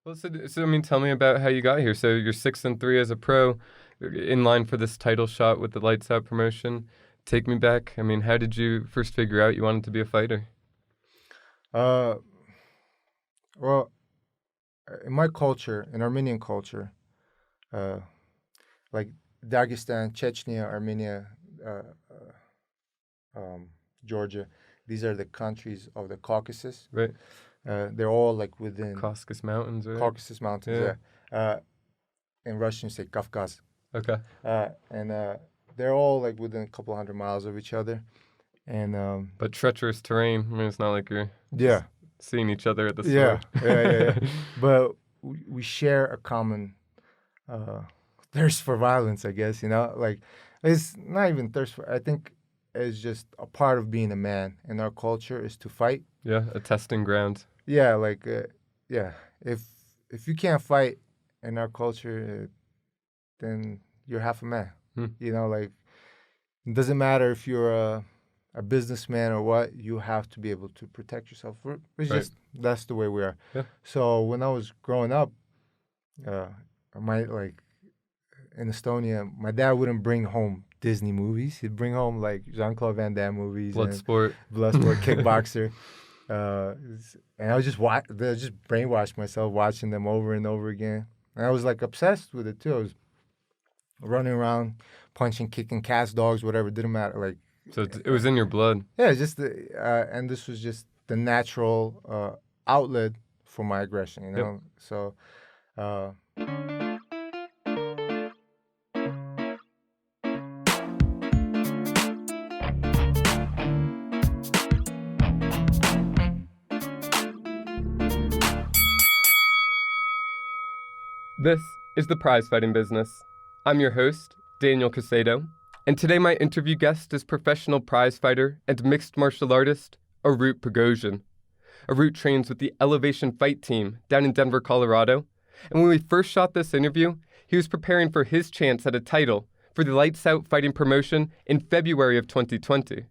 Well, so I mean, tell me about how you got here. So you're 6-3 as a pro, in line for this title shot with the Lights Out promotion. Take me back. I mean, how did you first figure out you wanted to be a fighter? Uh, well, in my culture, in Armenian culture, uh, like Dagestan, Chechnya, Armenia, uh, Georgia, these are the countries of the Caucasus. Right, They're all like within Caucasus Mountains, right? Caucasus Mountains. Yeah. Yeah. In Russian, you say Kafkaz. Okay. And they're all like within a couple hundred miles of each other. And But treacherous terrain. I mean, it's not like you're yeah, seeing each other at the yeah, store. yeah. But we share a common thirst for violence, I guess. Like it's not even thirst for. I think it's just a part of being a man in our culture is to fight. Yeah, a testing ground. Yeah, like yeah. If you can't fight in our culture, then you're half a man. Hmm. Like it doesn't matter if you're a businessman or what. You have to be able to protect yourself. It's Right. just that's the way we are. Yeah. So when I was growing up, my like in Estonia, my dad wouldn't bring home Disney movies. He'd bring home like Jean-Claude Van Damme movies, Bloodsport. Kickboxer. And I was just brainwashed myself watching them over and over again. And I was like obsessed with it too. I was running around, punching, kicking cats, dogs, whatever. Didn't matter. Like So it was in your blood. yeah, just and this was just the natural outlet for my aggression. Yep. So. This is the Prize Fighting Business. I'm your host, Daniel Caycedo, and today my interview guest is professional prize fighter and mixed martial artist, Arut Pogosjan. Arut trains with the Elevation Fight Team down in Denver, Colorado, and when we first shot this interview, he was preparing for his chance at a title for the Lights Out fighting promotion in February of 2020.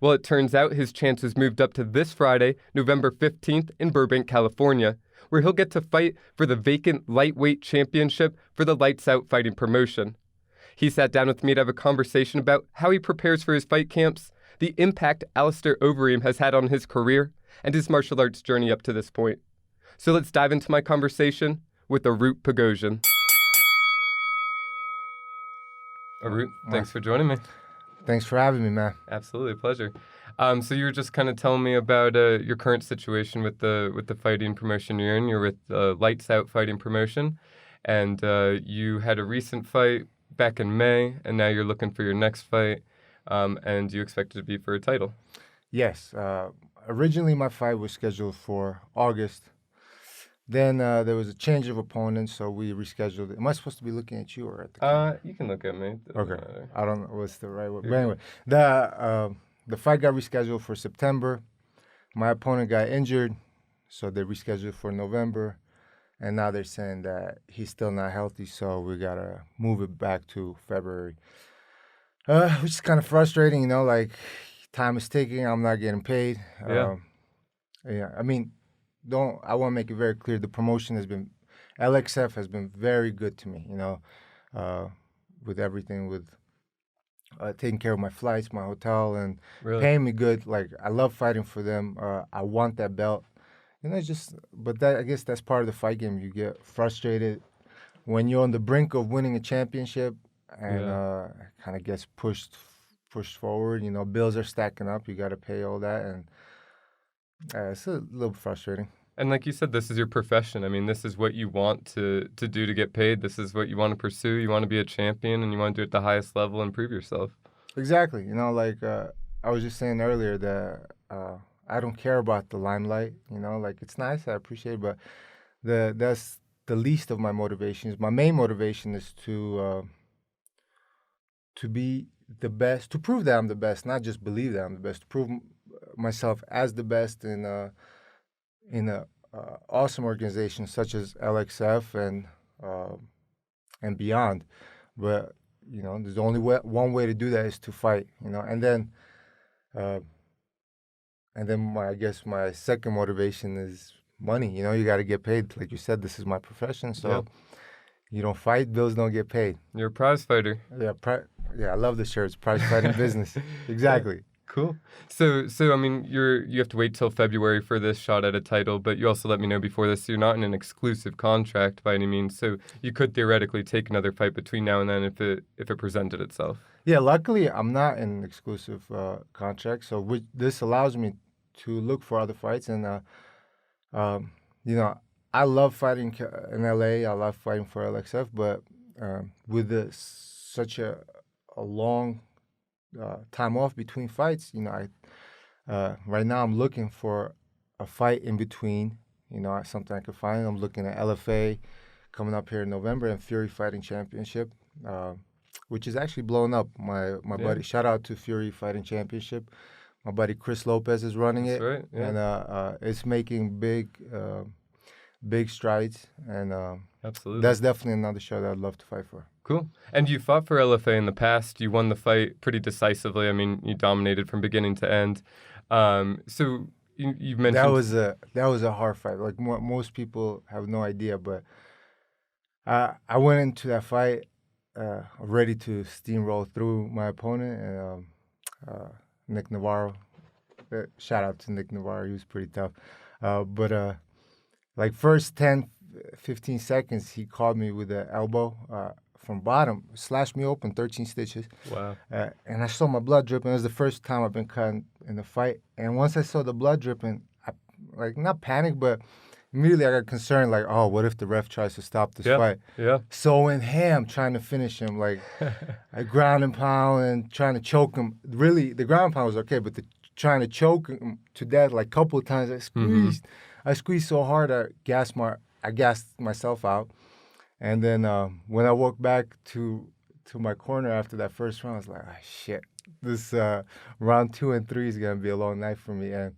Well, it turns out his chances moved up to this Friday, November 15th in Burbank, California, where he'll get to fight for the vacant lightweight championship for the Lights Out fighting promotion. He sat down with me to have a conversation about how he prepares for his fight camps, the impact Alistair Overeem has had on his career, and his martial arts journey up to this point. So let's dive into my conversation with Arut Pogosjan. Arut, thanks for joining me. Thanks for having me, man. Absolutely, a pleasure. So you were just kind of telling me about your current situation with the fighting promotion you're in. You're with Lights Out fighting promotion, and you had a recent fight back in May, and now you're looking for your next fight, and you expect it to be for a title. Yes. Originally, my fight was scheduled for August. Then there was a change of opponents, so we rescheduled it. Am I supposed to be looking at you or at the camera? You can look at me. Okay. I don't know what's the right word. But anyway, the fight got rescheduled for September. My opponent got injured, so they rescheduled for November. And now they're saying that he's still not healthy, so we got to move it back to February. Which is kind of frustrating, like time is ticking. I'm not getting paid. Yeah. I mean, I want to make it very clear. The promotion LXF has been very good to me, with everything, with taking care of my flights, my hotel, and Really? paying me good. Like, I love fighting for them. I want that belt. But I guess that's part of the fight game. You get frustrated when you're on the brink of winning a championship and kind of gets pushed forward. Bills are stacking up. You got to pay all that, and it's a little frustrating. And like you said, this is your profession. I mean, this is what you want to do to get paid. This is what you want to pursue. You want to be a champion, and you want to do it at the highest level and prove yourself. Exactly. I was just saying earlier that I don't care about the limelight. Like it's nice, I appreciate it, but that's the least of my motivations. My main motivation is to be the best, to prove that I'm the best, not just believe that I'm the best. To prove myself as the best in a awesome organization such as LXF and beyond. But there's only one way to do that is to fight. And then I guess my second motivation is money. You know, you got to get paid. Like you said, this is my profession, so you don't fight, bills don't get paid. You're a prize fighter. Yeah, I love the shirts. Prize fighting business. Exactly. Cool. So I mean, you have to wait till February for this shot at a title, but you also let me know before this, so you're not in an exclusive contract by any means. So you could theoretically take another fight between now and then if it presented itself. Yeah, luckily I'm not in an exclusive contract, so this allows me to look for other fights. And you know, I love fighting in LA. I love fighting for LXF, but with such a long time off between fights, you know, right now I'm looking for a fight in between. You know, something I could find. I'm looking at LFA coming up here in November and Fury Fighting Championship, which is actually blowing up. My buddy, shout out to Fury Fighting Championship. My buddy Chris Lopez is running it, right, yeah. And it's making big strides. And absolutely, that's definitely another show that I'd love to fight for. Cool. And you fought for LFA in the past. You won the fight pretty decisively. I mean, you dominated from beginning to end. So you mentioned that was a hard fight. Like most people have no idea, but I went into that fight ready to steamroll through my opponent, and Nick Navarro. Shout out to Nick Navarro. He was pretty tough. But like first 10, 15 seconds, he caught me with an elbow from bottom, slashed me open, 13 stitches. Wow. And I saw my blood dripping. It was the first time I've been cut in the fight. And once I saw the blood dripping, I, like, not panicked, but immediately I got concerned, like, oh, what if the ref tries to stop this fight? Yeah. So I went ham trying to finish him. Like, I ground and pound and trying to choke him. Really, the ground pound was okay, but trying to choke him to death, like, a couple of times, I squeezed. I squeezed so hard, I gassed myself out. And then when I walked back to my corner after that first round, I was like, oh, shit. This round 2 and 3 is going to be a long night for me. And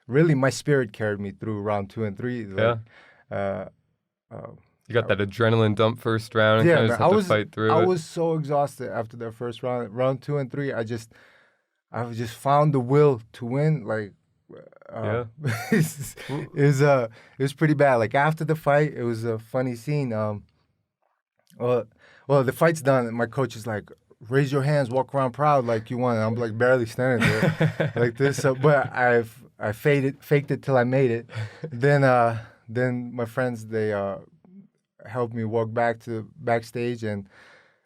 really, my spirit carried me through round 2 and 3. Like, you got that adrenaline dump first round and yeah, kind of just had to fight through it. I was so exhausted after that first round. Round 2 and 3, I just found the will to win. Like, it was pretty bad. Like, after the fight, it was a funny scene. Well, the fight's done, and my coach is like, raise your hands, walk around proud like you won. And I'm like barely standing there like this. So, but I faked it till I made it. Then my friends, they helped me walk back to backstage, and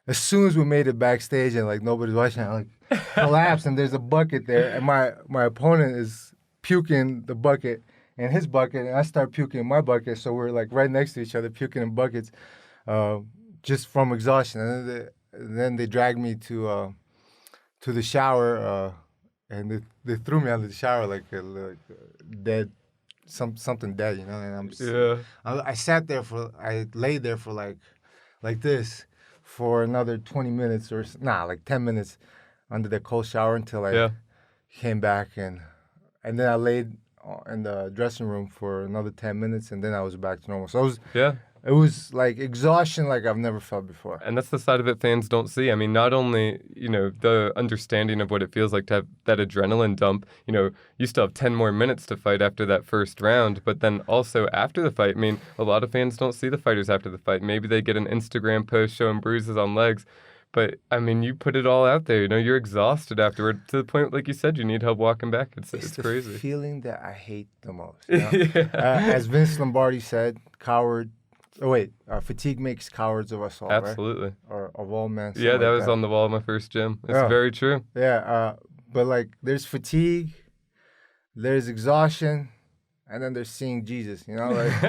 as soon as we made it backstage and like nobody's watching, I like collapsed, and there's a bucket there, and my opponent is puking the bucket in his bucket, and I start puking in my bucket. So we're like right next to each other, puking in buckets, just from exhaustion. And then they dragged me to the shower, and they threw me under the shower like dead, something dead, you know. And I'm just, I laid there for like this for another 20 minutes or like 10 minutes under the cold shower until I came back, and then I laid in the dressing room for another 10 minutes, and then I was back to normal. So it was like exhaustion like I've never felt before. And that's the side of it fans don't see. I mean, not only, the understanding of what it feels like to have that adrenaline dump, you still have 10 more minutes to fight after that first round, but then also after the fight, I mean, a lot of fans don't see the fighters after the fight. Maybe they get an Instagram post showing bruises on legs, but, I mean, you put it all out there. You're exhausted afterward to the point, like you said, you need help walking back. It's crazy. The feeling that I hate the most. As Vince Lombardi said, fatigue makes cowards of us all, absolutely. Right? Or of all men. Yeah, that was on the wall of my first gym. It's very true. Yeah, but like there's fatigue, there's exhaustion, and then there's seeing Jesus. Like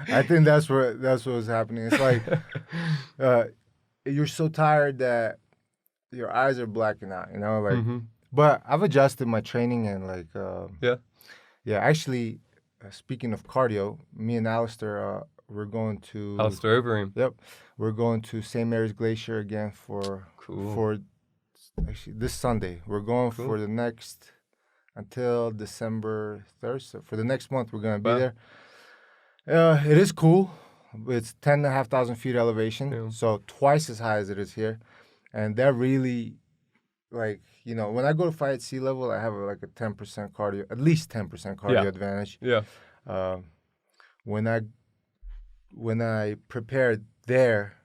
I think that's what was happening. It's like you're so tired that your eyes are blacking out. Like. But I've adjusted my training and like actually. Speaking of cardio, me and Alistair, we're going to... Alistair Overeem. Yep. We're going to St. Mary's Glacier again for actually this Sunday. We're going for the next... until December 3rd. So for the next month, we're going to be there. It is cool. It's 10,500 feet elevation, so twice as high as it is here. And that really, like... when I go to fight at sea level, I have like a 10% cardio, at least 10% cardio advantage. Yeah. When I prepared there,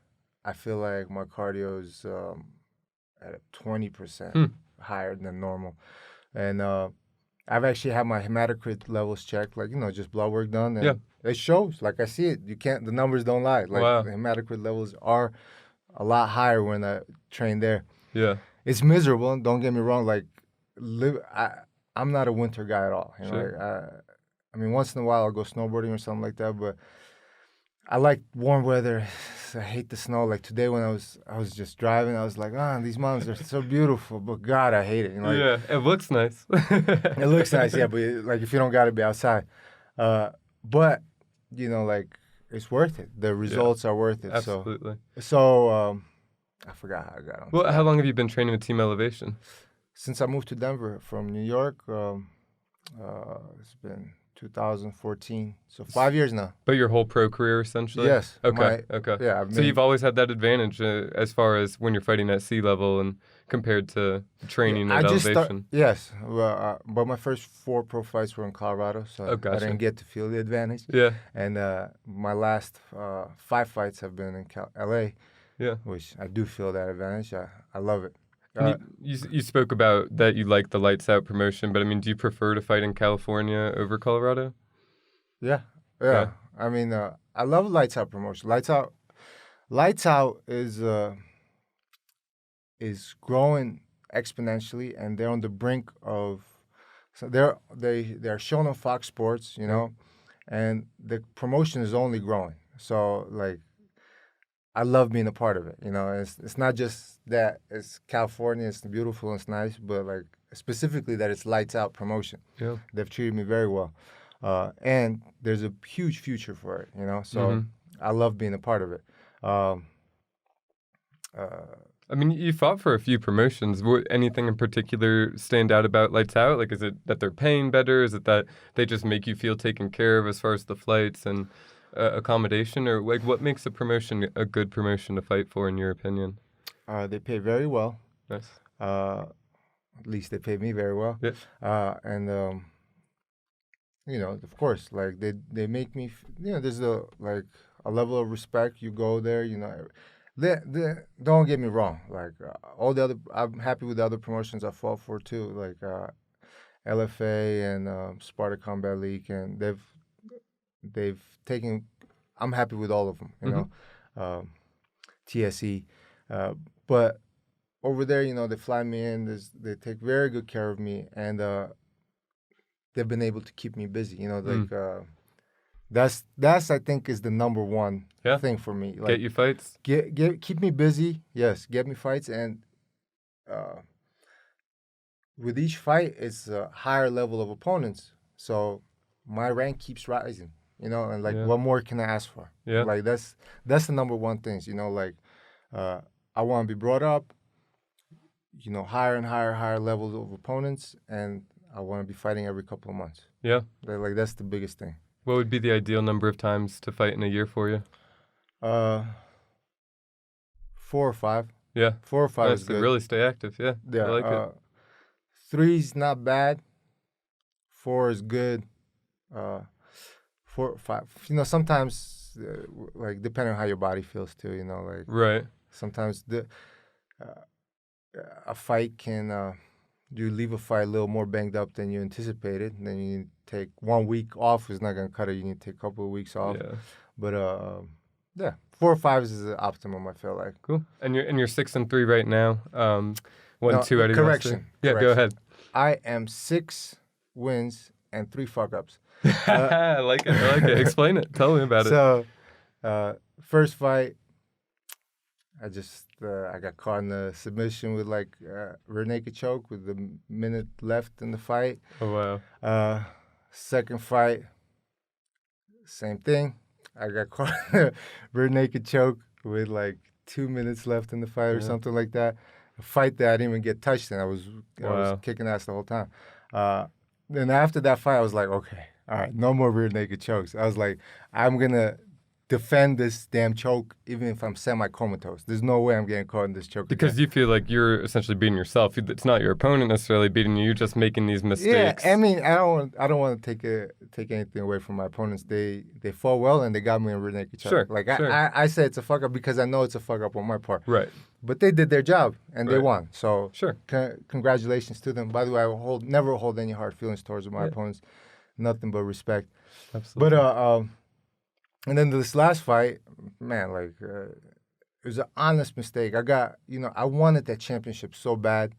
I feel like my cardio is at 20% higher than normal, and I've actually had my hematocrit levels checked, like just blood work done, and it shows. Like I see it. The numbers don't lie. Like the hematocrit levels are a lot higher when I train there. Yeah, it's miserable. Don't get me wrong. Like, I'm not a winter guy at all. I mean, once in a while I'll go snowboarding or something like that, but I like warm weather. I hate the snow. Like today when I was just driving, I was like, these mountains are so beautiful, but God, I hate it. Yeah, it looks nice. It looks nice, yeah, but like if you don't got to be outside, but like it's worth it. The results are worth it. Absolutely. So I forgot how I got on. Well, how long have you been training with Team Elevation? Since I moved to Denver from New York, it's been 2014, so 5 years now. But your whole pro career, essentially? Yes. Okay. Yeah. So you've always had that advantage as far as when you're fighting at sea level and compared to training at elevation. Yes. Well, but my first 4 pro fights were in Colorado, so gotcha. I didn't get to feel the advantage. Yeah. And my last 5 fights have been in LA. Yeah. Which I do feel that advantage. I love it. You spoke about that you like the lights out promotion, but I mean, do you prefer to fight in California over Colorado? Yeah. I mean, I love lights out promotion. Lights out is growing exponentially, and they're on the brink of. So they're shown on Fox Sports, and the promotion is only growing. So like, I love being a part of it. It's not just that it's California, it's beautiful, it's nice, but like specifically that it's lights out promotion. Yeah, they've treated me very well, and there's a huge future for it. So I love being a part of it. I mean, you fought for a few promotions. Anything in particular stand out about Lights Out? Like, is it that they're paying better? Is it that they just make you feel taken care of as far as the flights and accommodation? Or like, what makes a promotion a good promotion to fight for, in your opinion? They pay very well. Nice. At least they pay me very well. Yeah. And of course, like they make me. There's a level of respect. You go there. Don't get me wrong. Like I'm happy with the other promotions I fought for too. Like LFA and Sparta Combat League, and they've taken. I'm happy with all of them. TSE, but over there, they fly me in. They take very good care of me, and they've been able to keep me busy. That's I think is the number one thing for me. Like, get you fights. Keep me busy. Yes, get me fights, and with each fight, it's a higher level of opponents. So my rank keeps rising. And like, what more can I ask for? Yeah. Like that's the number one things. I want to be brought up. Higher and higher levels of opponents, and I want to be fighting every couple of months. Yeah. Like that's the biggest thing. What would be the ideal number of times to fight in a year for you? 4 or 5. Yeah. 4 or 5 is good. To really stay active. Yeah. Yeah. I like it. 3's not bad. 4 is good. 4 or 5. Sometimes like depending on how your body feels too. Like right. Sometimes a fight can you leave a fight a little more banged up than you anticipated, and then you need to take 1 week off. Is not going to cut it. You need to take a couple of weeks off. Yeah. But 4 or 5 is the optimum. I feel like. Cool. And you're 6-3 right now. 2 out of your correction. Yeah, go ahead. I am 6 wins and 3 fuck ups. I like it. Explain it. Tell me about it. So, first fight, I got caught in a submission with like rear naked choke with a minute left in the fight. Oh wow. Second fight, same thing. I got caught in a rear naked choke with like 2 minutes left in the fight or something like that. A fight that I didn't even get touched in. I was kicking ass the whole time. Then after that fight, I was like, okay, all right, no more rear naked chokes. I was like, I'm gonna defend this damn choke, even if I'm semi-comatose. There's no way I'm getting caught in this choke. Because again. you feel like you're essentially beating yourself. It's not your opponent necessarily beating you. You're just making these mistakes. Yeah, I mean, I don't want to take anything away from my opponents. They fought well and they got me in rear naked choke. Sure, Like sure. I say it's a fuck up because I know it's a fuck up on my part. Right. But they did their job and they Right. won. So Sure. Congratulations to them. By the way, I never hold any hard feelings towards my opponents. Nothing but respect. Absolutely. But and then this last fight, man, like it was an honest mistake. I wanted that championship so bad.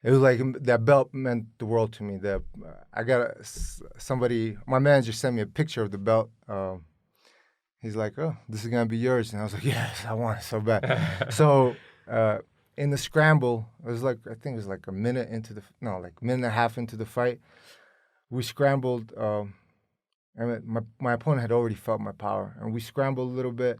It was like that belt meant the world to me. I got somebody. My manager sent me a picture of the belt. He's like, "Oh, this is gonna be yours," and I was like, "Yes, I want it so bad." So in the scramble, it was like I think it was like a minute and a half into the fight. We scrambled. And my opponent had already felt my power, and we scrambled a little bit,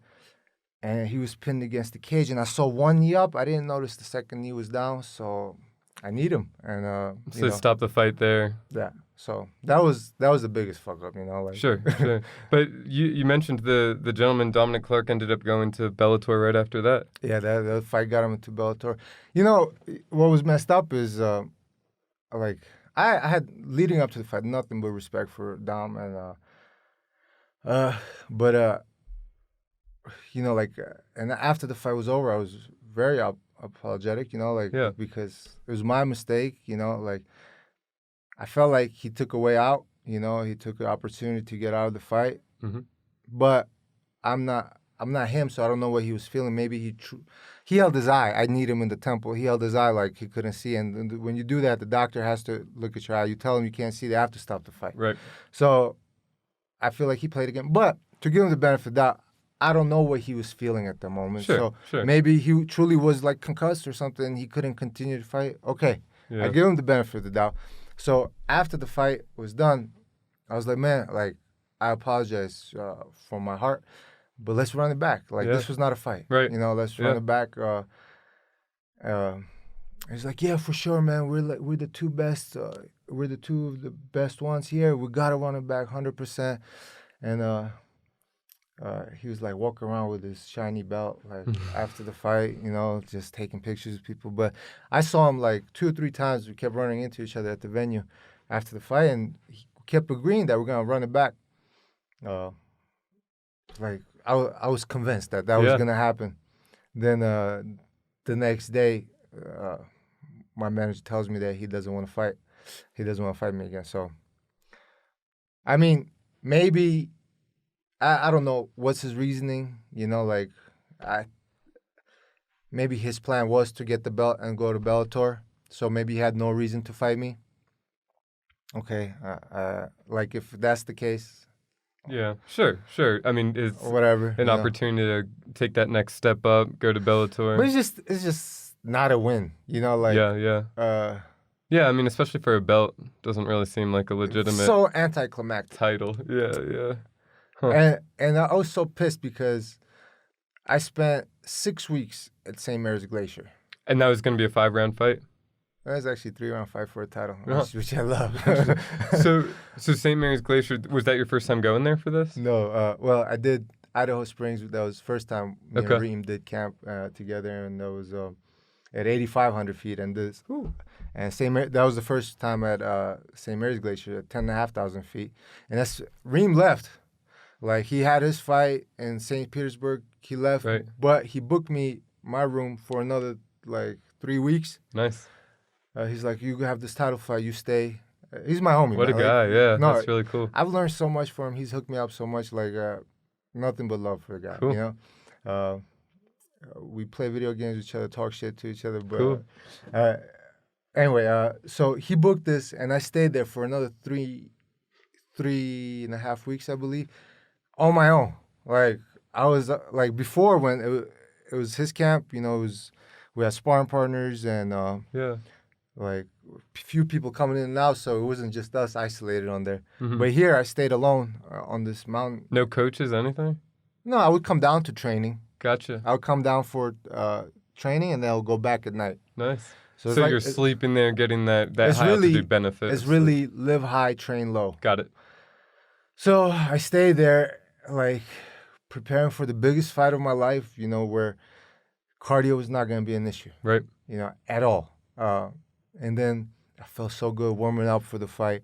and he was pinned against the cage, and I saw one knee up. I didn't notice the second knee was down, so I need him, and So stop the fight there. Yeah, so that was the biggest fuck up, like Sure. But you mentioned the gentleman Dominic Clark ended up going to Bellator right after that. Yeah, that fight got him into Bellator. What was messed up is like I had leading up to the fight nothing but respect for Dom and. And after the fight was over, I was very apologetic, because it was my mistake, I felt like he took a way out, he took an opportunity to get out of the fight, but I'm not him, so I don't know what he was feeling. Maybe he held his eye. I need him in the temple. He held his eye like he couldn't see, and when you do that, the doctor has to look at your eye. You tell him you can't see, they have to stop the fight. Right. So I feel like he played again. But to give him the benefit of the doubt, I don't know what he was feeling at the moment. Sure. Maybe he truly was like concussed or something. He couldn't continue to fight. Okay. Yeah. I give him the benefit of the doubt. So after the fight was done, I was like, man, like, I apologize from my heart, but let's run it back. Like, this was not a fight. Right. Let's run it back. He's like, yeah, for sure, man. We're the two best. We're the two of the best ones here. We gotta run it back 100%. And he was like walking around with his shiny belt, like after the fight, just taking pictures of people. But I saw him like 2 or 3 times. We kept running into each other at the venue after the fight, and he kept agreeing that we're gonna run it back. Like I was convinced that was gonna happen. Then the next day, my manager tells me that he doesn't want to fight. He doesn't want to fight me again. So, I mean, maybe I don't know what's his reasoning. Maybe his plan was to get the belt and go to Bellator. So maybe he had no reason to fight me. Okay, like if that's the case. Yeah, sure. I mean, it's whatever an opportunity to take that next step up, go to Bellator. But it's just not a win, Like yeah, I mean, especially for a belt, doesn't really seem like a legitimate. So anticlimactic title. Yeah. Huh. And I was so pissed because I spent 6 weeks at St. Mary's Glacier. And that was going to be a 5-round fight. That was actually 3-round fight for a title, which I love. So St. Mary's Glacier, was that your first time going there for this? No. Well, I did Idaho Springs. That was the first time me and Reem did camp together, and that was at 8,500 feet. And that was the first time at St. Mary's Glacier at 10,500 feet. And Reem left. Like, he had his fight in St. Petersburg. He left, but he booked me my room for another, 3 weeks. Nice. He's like, you have this title fight, you stay. He's my homie. What man. A guy, yeah. No, that's really cool. I've learned so much from him. He's hooked me up so much, nothing but love for the guy, cool. We play video games with each other, talk shit to each other. But cool. Anyway, so he booked this, and I stayed there for another 3.5 weeks, I believe, on my own. Like, I was, before when it was his camp, we had sparring partners and, few people coming in and out, so it wasn't just us isolated on there. Mm-hmm. But here, I stayed alone on this mountain. No coaches, anything? No, I would come down to training. Gotcha. I would come down for training, and then I'll go back at night. Nice. So you're sleeping there, getting that high altitude benefit. It's really live high, train low. Got it. So I stayed there, preparing for the biggest fight of my life, you know, where cardio is not going to be an issue, Right. you know, at all. And then I felt so good warming up for the fight.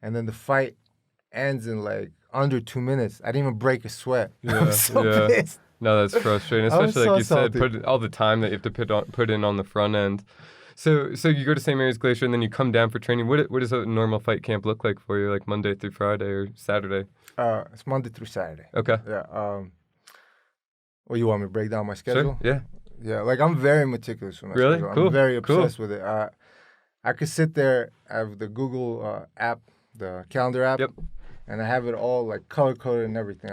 And then the fight ends in like under 2 minutes. I didn't even break a sweat. I was so pissed. No, that's frustrating, I was especially so like you said, salty. put all the time that you have to put in on the front end. So you go to St. Mary's Glacier and then you come down for training. What does a normal fight camp look like for you, like Monday through Friday or Saturday? It's Monday through Saturday. Okay. Yeah. Well, you want me to break down my schedule? Sure. Yeah. Yeah. Like I'm very meticulous with my Really? schedule. Cool. I'm very Cool. obsessed with it. I could sit there, I have the Google app, the calendar app, Yep. and I have it all like color coded and everything.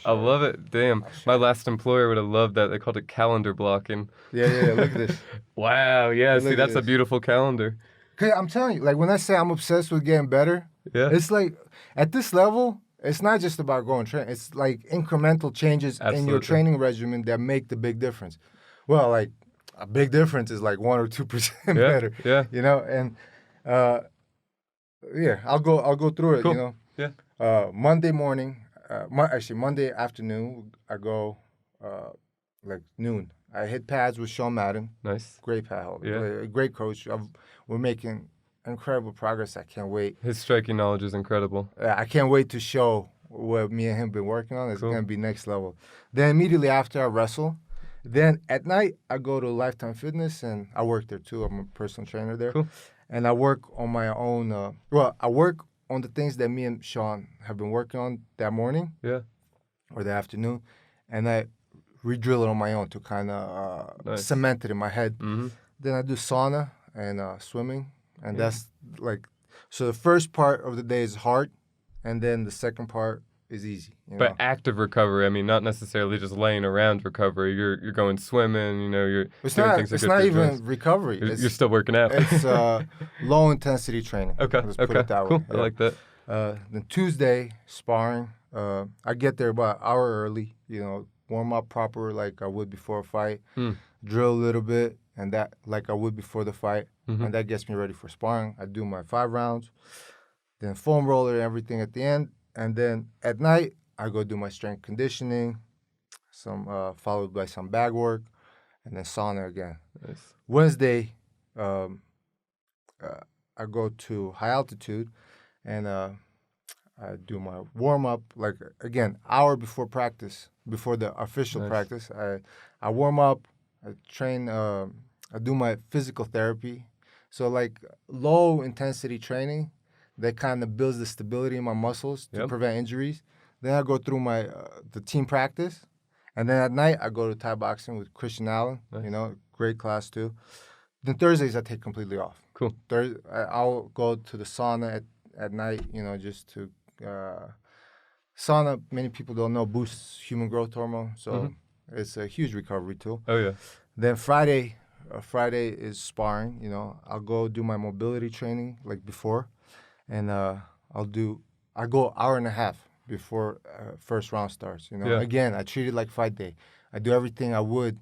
I love it. Damn. My last employer would have loved that. They called it calendar blocking. Yeah. Look at this. Wow. Yeah. Look See, at that's a this. beautiful calendar. Cause I'm telling you, like when I say I'm obsessed with getting better, Yeah. it's like at this level, it's not just about going train. It's like incremental changes in your Absolutely. training regimen that make the big difference. Well, like a big difference is like 1 or 2% better. Yeah. You know, and yeah, I'll go through it. Cool. You know, Yeah. Monday morning, actually Monday afternoon, I go like noon. I hit pads with Sean Madden. Nice. Great pad holder. Yeah. A great coach. We're making incredible progress. I can't wait. His striking knowledge is incredible. I can't wait to show what me and him been working on. It's Cool. gonna be next level. Then immediately after I wrestle. Then at night I go to Lifetime Fitness and I work there too. I'm a personal trainer there. Cool. And I work on my own. I work on the things that me and Sean have been working on that morning Yeah. or the afternoon, and I re-drill it on my own to kind of Nice. cement it in my head. Mm-hmm. Then I do sauna and swimming, and Yeah. that's like, so the first part of the day is hard, and then the second part is easy. You But know? active recovery, I mean, not necessarily just laying around recovery. You're going swimming, you know, you're It's doing not. things that It's good not for your even joints. recovery. You're still working out. It's low intensity training. Okay. Let's put Okay. it that Cool. way. I like that. Then Tuesday sparring. I get there about an hour early. You know, warm up proper like I would before a fight. Drill a little bit, and that like I would before the fight, and that gets me ready for sparring. I do my 5 rounds, then foam roller and everything at the end, and then at night I go do my strength conditioning, some followed by some bag work, and then sauna again. Nice. Wednesday, I go to high altitude, and I do my warm up like again hour before practice, before the official Nice. practice. I warm up, I train. I do my physical therapy, so like low intensity training that kind of builds the stability in my muscles to Yep. prevent injuries. Then I go through my the team practice, and then at night I go to Thai boxing with Christian Allen. Nice. You know, great class too. Then Thursdays I take completely off. Cool. I'll go to the sauna at night. You know, just to sauna. Many people don't know boosts human growth hormone, so it's a huge recovery tool. Oh yeah. Then Friday is sparring. You know, I'll go do my mobility training like before, and I go hour and a half before first round starts. You know, Yeah. again I treat it like fight day. I do everything I would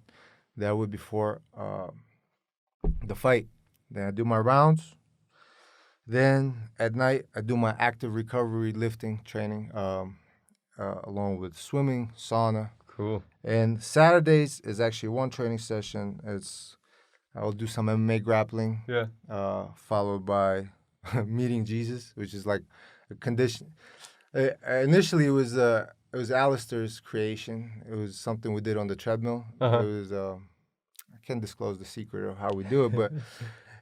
before the fight. Then I do my rounds. Then at night I do my active recovery lifting training, along with swimming, sauna. Cool. And Saturdays is actually one training session. I'll do some MMA grappling, Yeah. followed by meeting Jesus, which is like a condition. Initially, it was Alistair's creation. It was something we did on the treadmill. Uh-huh. It was I can't disclose the secret of how we do it, but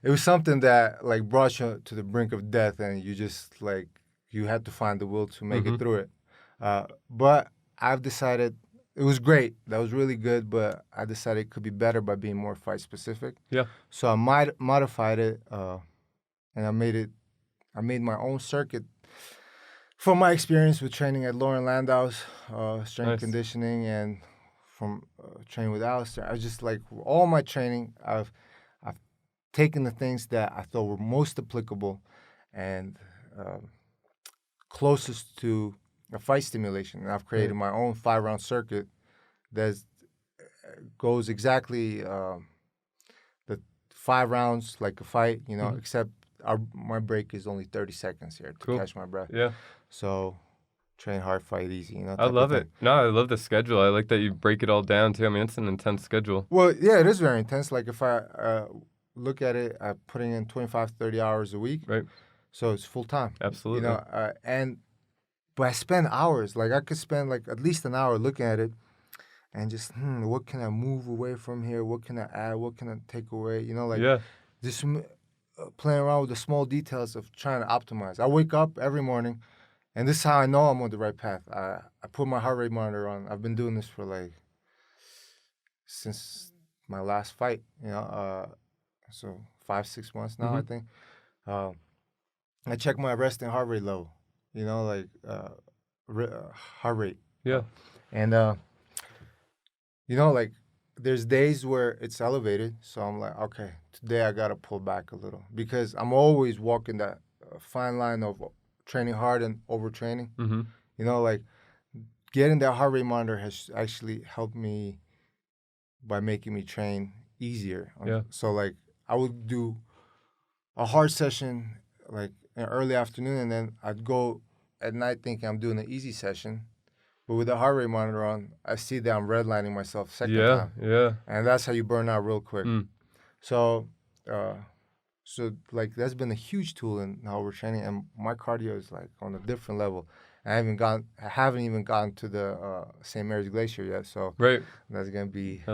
it was something that like brought you to the brink of death, and you just like you had to find the will to make it through it. But I've decided it was great. That was really good, but I decided it could be better by being more fight specific. Yeah. So I modified it, and I made my own circuit from my experience with training at Lauren Landau's strength Nice. conditioning, and from training with Alistair. I was just like all my training, I've taken the things that I thought were most applicable and closest to a fight stimulation, and I've created my own 5-round circuit that goes exactly the 5 rounds like a fight, you know, except my break is only 30 seconds here to Cool. catch my breath. Yeah. So train hard, fight easy, I love it. No, I love the schedule. I like that you break it all down too. I mean, it's an intense schedule. Well, yeah, it is very intense. Like if I look at it, I'm putting in 25, 30 hours a week. Right. So it's full time. Absolutely. But I spend hours. Like I could spend like at least an hour looking at it and just, what can I move away from here? What can I add? What can I take away? Just playing around with the small details of trying to optimize. I wake up every morning, and this is how I know I'm on the right path. I put my heart rate monitor on. I've been doing this for since my last fight, so 5-6 months now, I think. I check my resting heart rate level, heart rate. Yeah. And, there's days where it's elevated. So I'm like, okay, today I got to pull back a little because I'm always walking that fine line of training hard and overtraining. Getting that heart rate monitor has actually helped me by making me train easier. Yeah. So I would do a hard session in the early afternoon, and then I'd go at night thinking I'm doing an easy session. But with the heart rate monitor on, I see that I'm redlining myself second time. Yeah. And that's how you burn out real quick. So that's been a huge tool in how we're training, and my cardio is on a different level. I haven't even gotten to the St. Mary's Glacier yet. So right. That's gonna be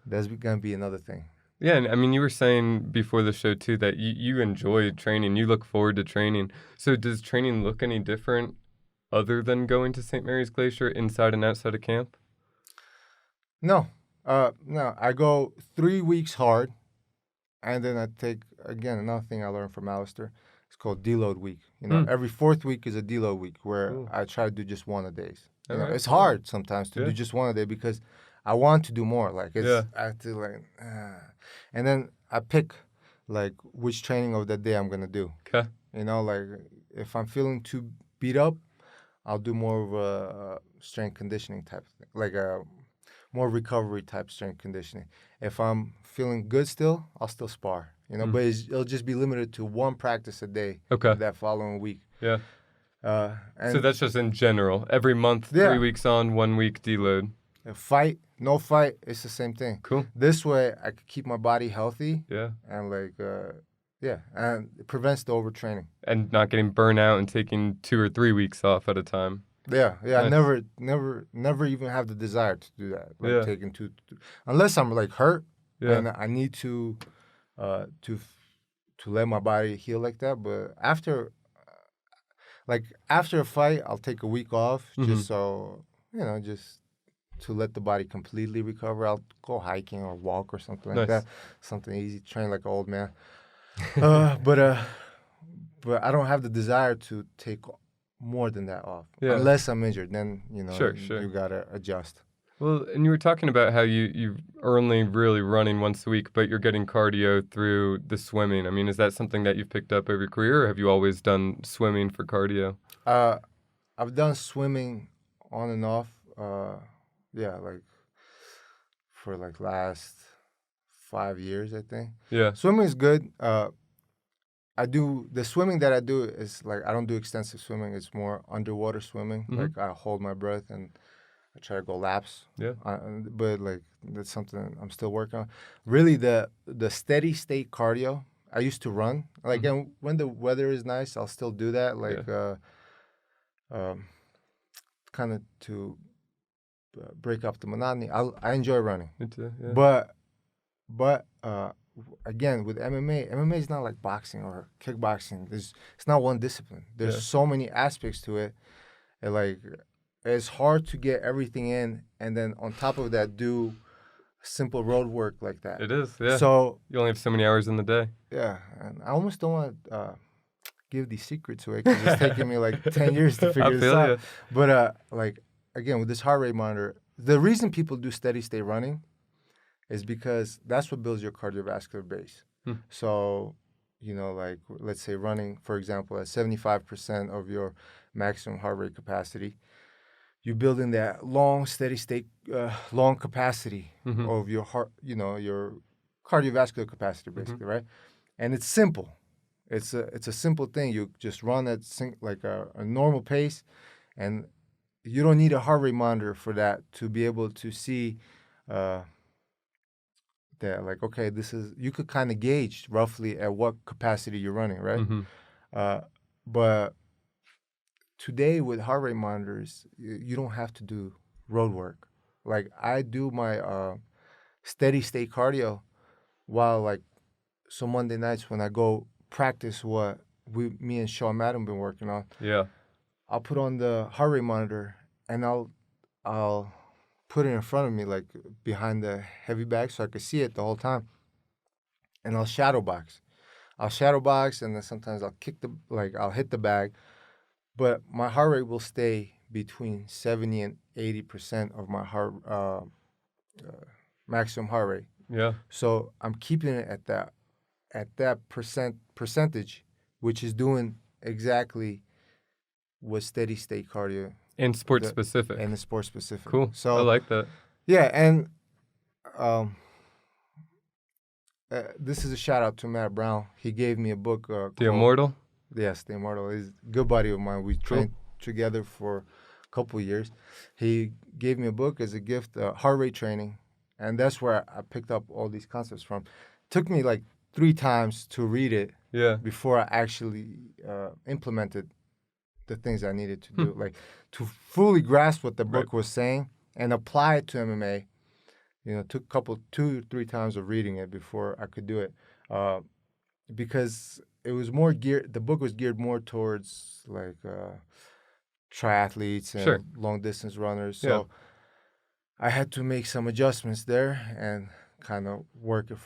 that's gonna be another thing. Yeah, and I mean, you were saying before the show too that you enjoy training. You look forward to training. So does training look any different other than going to St. Mary's Glacier inside and outside of camp? No. I go 3 weeks hard, and then I take, again, another thing I learned from Alistair. It's called deload week. Every fourth week is a deload week where I try to do just one a day. It's hard sometimes to do just one a day because I want to do more. I have to and then I pick which training of that day I'm gonna do. Okay. If I'm feeling too beat up, I'll do more of a strength conditioning type of thing, a more recovery type strength conditioning. If I'm feeling good still, I'll still spar, but it'll just be limited to one practice a day that following week. Yeah. And so that's just in general. Every month, 3 weeks on, 1 week deload. Fight, no fight, it's the same thing. Cool. This way, I can keep my body healthy. Yeah. And and it prevents the overtraining. And not getting burnt out and taking 2 or 3 weeks off at a time. Yeah. Nice. I never even have the desire to do that. Taking two, unless I'm hurt and I need to let my body heal like that. But after a fight, I'll take a week off just so just to let the body completely recover. I'll go hiking or walk or something like that. Something easy, train like an old man. But I don't have the desire to take more than that off unless I'm injured. Then Sure. You gotta adjust. Well, and you were talking about how you are only really running once a week, but you're getting cardio through the swimming. I mean, is that something that you've picked up over your career, or have you always done swimming for cardio? I've done swimming on and off. For last 5 years, I think. Yeah. Swimming is good. The swimming that I do is I don't do extensive swimming. It's more underwater swimming. I hold my breath and I try to go laps. Yeah. But that's something I'm still working on. Really, the steady state cardio. I used to run. And when the weather is nice, I'll still do that. Kind of to break up the monotony. I enjoy running. Me too. Yeah. But again, with MMA is not like boxing or kickboxing. It's not one discipline. There's so many aspects to it. It's hard to get everything in, and then on top of that, do simple road work like that. It is, yeah. So you only have so many hours in the day. Yeah, and I almost don't want to give these secrets away because it's taking me 10 years to figure this out. But again, with this heart rate monitor, the reason people do steady state running is because that's what builds your cardiovascular base. So, let's say running, for example, at 75% of your maximum heart rate capacity, you build in that long, steady state, long capacity of your heart, your cardiovascular capacity, basically, right? And it's simple. It's a simple thing. You just run at a normal pace, and you don't need a heart rate monitor for that to be able to see that, like, okay, this is, you could kind of gauge roughly at what capacity you're running, right? But today with heart rate monitors, you don't have to do road work. Like, I do my steady state cardio while, like, so Monday nights when I go practice what me and Sean Madden been working on. Yeah. I'll put on the heart rate monitor and I'll put it in front of me, like behind the heavy bag, so I can see it the whole time. And I'll shadow box. And then sometimes I'll I'll hit the bag, but my heart rate will stay between 70 and 80% of my maximum heart rate. Yeah. So I'm keeping it at that percentage, which is doing exactly what steady state cardio And sport specific. and the sport specific. Cool. So I like that. yeah, and this is a shout out to Matt Brown. He gave me a book. The Immortal? Yes, The Immortal. He's a good buddy of mine. We trained together for a couple of years. He gave me a book as a gift, heart rate training, and that's where I picked up all these concepts from. Took me like 3 times to read it before I actually implemented the things I needed to do, like to fully grasp what the book was saying and apply it to MMA. You know, took 2-3 times of reading it before I could do it, because it was more geared. The book was geared more towards like triathletes and long distance runners. So I had to make some adjustments there and kind of work it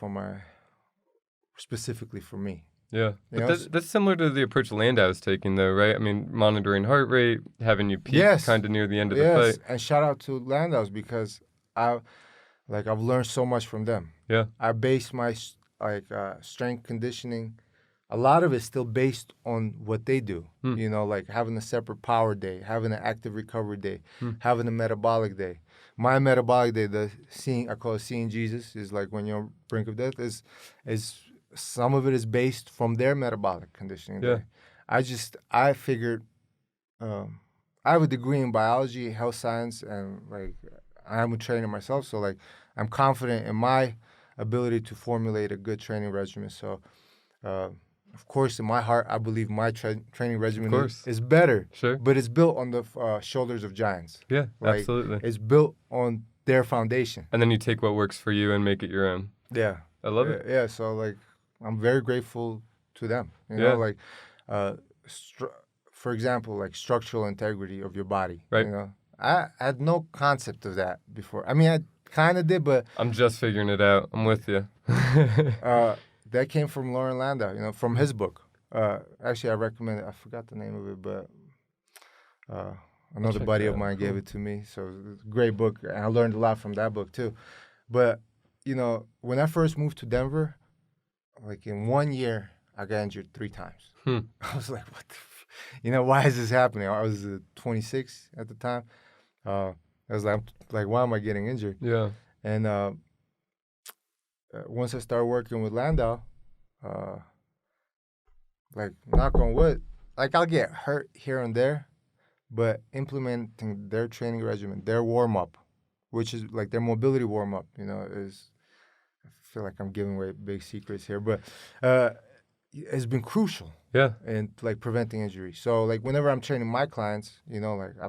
specifically for me. Yeah, but that's similar to the approach Landau's taking, though, right? I mean, monitoring heart rate, having you peak kind of near the end of the fight. And shout out to Landau's because I've learned so much from them. Yeah, I base my strength conditioning. A lot of it's still based on what they do. You know, like having a separate power day, having an active recovery day, having a metabolic day. My metabolic day, I call it seeing Jesus, is like when you're on the brink of death. Is some of it is based from their metabolic conditioning. Yeah. I figured I have a degree in biology, health science, and like I'm a trainer myself, so like I'm confident in my ability to formulate a good training regimen. So, of course, in my heart, I believe my training regimen is better. Sure. But it's built on the shoulders of giants. Yeah, like, absolutely. It's built on their foundation. And then you take what works for you and make it your own. Yeah. I love it. Yeah, so like I'm very grateful to them. You know, like for example, like structural integrity of your body. Right. You know, I had no concept of that before. I mean, I kind of did, but I'm just figuring it out. I'm with you. That came from Lauren Landau, you know, from his book. Actually, I recommend it. I forgot the name of it, but another buddy of mine gave it to me. So it's a great book, and I learned a lot from that book too. But, you know, when I first moved to Denver, like in 1 year, I got injured 3 times. I was like, what the you know, why is this happening? I was 26 at the time. I was like, why am I getting injured? Yeah. And once I started working with Landau, like knock on wood, like I'll get hurt here and there, but implementing their training regimen, their warm up, which is like their mobility warm up, you know, I feel like I'm giving away big secrets here, but has been crucial. Yeah. And like preventing injury. So like whenever I'm training my clients, you know, like I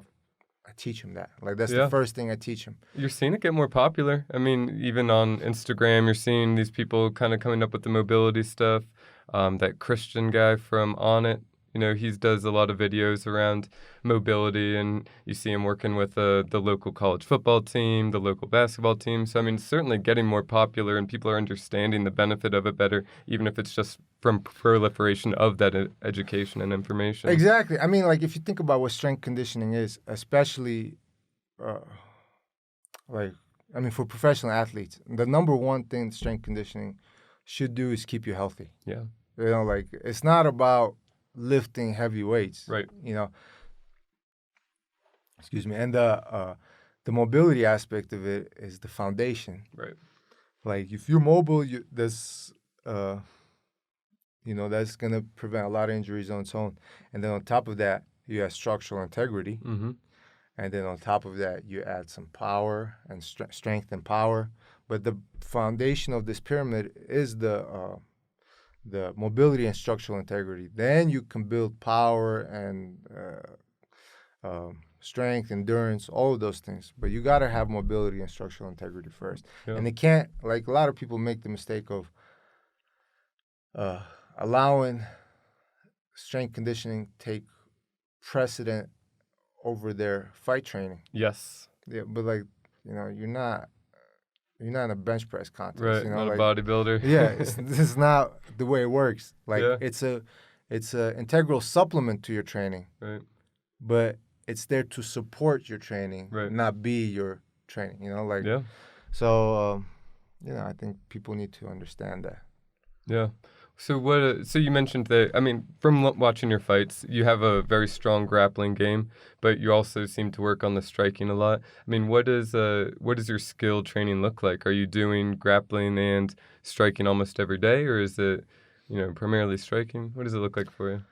teach them that. Like that's the first thing I teach them. You're seeing it get more popular. I mean, even on Instagram, you're seeing these people kind of coming up with the mobility stuff. That Christian guy from On It, you know, he does a lot of videos around mobility, and you see him working with the local college football team, the local basketball team. So, I mean, it's certainly getting more popular, and people are understanding the benefit of it better, even if it's just from proliferation of that education and information. Exactly. I mean, like, if you think about what strength conditioning is, especially, for professional athletes, the number one thing strength conditioning should do is keep you healthy. Yeah. You know, like, it's not about lifting heavy weights. Right. You know, excuse me. And the mobility aspect of it is the foundation. Right. Like, if you're mobile, that's going to prevent a lot of injuries on its own. And then on top of that, you have structural integrity. Mm-hmm. And then on top of that, you add some power and strength and power. But the foundation of this pyramid is the mobility and structural integrity. Then you can build power and strength, endurance, all of those things. But you got to have mobility and structural integrity first. Yeah. And it can't, like a lot of people make the mistake of allowing strength conditioning take precedent over their fight training. Yes. Yeah, but like, you're not in a bench press contest. Right, not like, a bodybuilder. Yeah, this is not the way it works. Like, Yeah. it's a integral supplement to your training. Right. But it's there to support your training, Right. not be your training. Yeah. So, I think people need to understand that. Yeah. So what? So you mentioned that. I mean, from watching your fights, you have a very strong grappling game, but you also seem to work on the striking a lot. I mean, what does your skill training look like? Are you doing grappling and striking almost every day, or is it, primarily striking? What does it look like for you?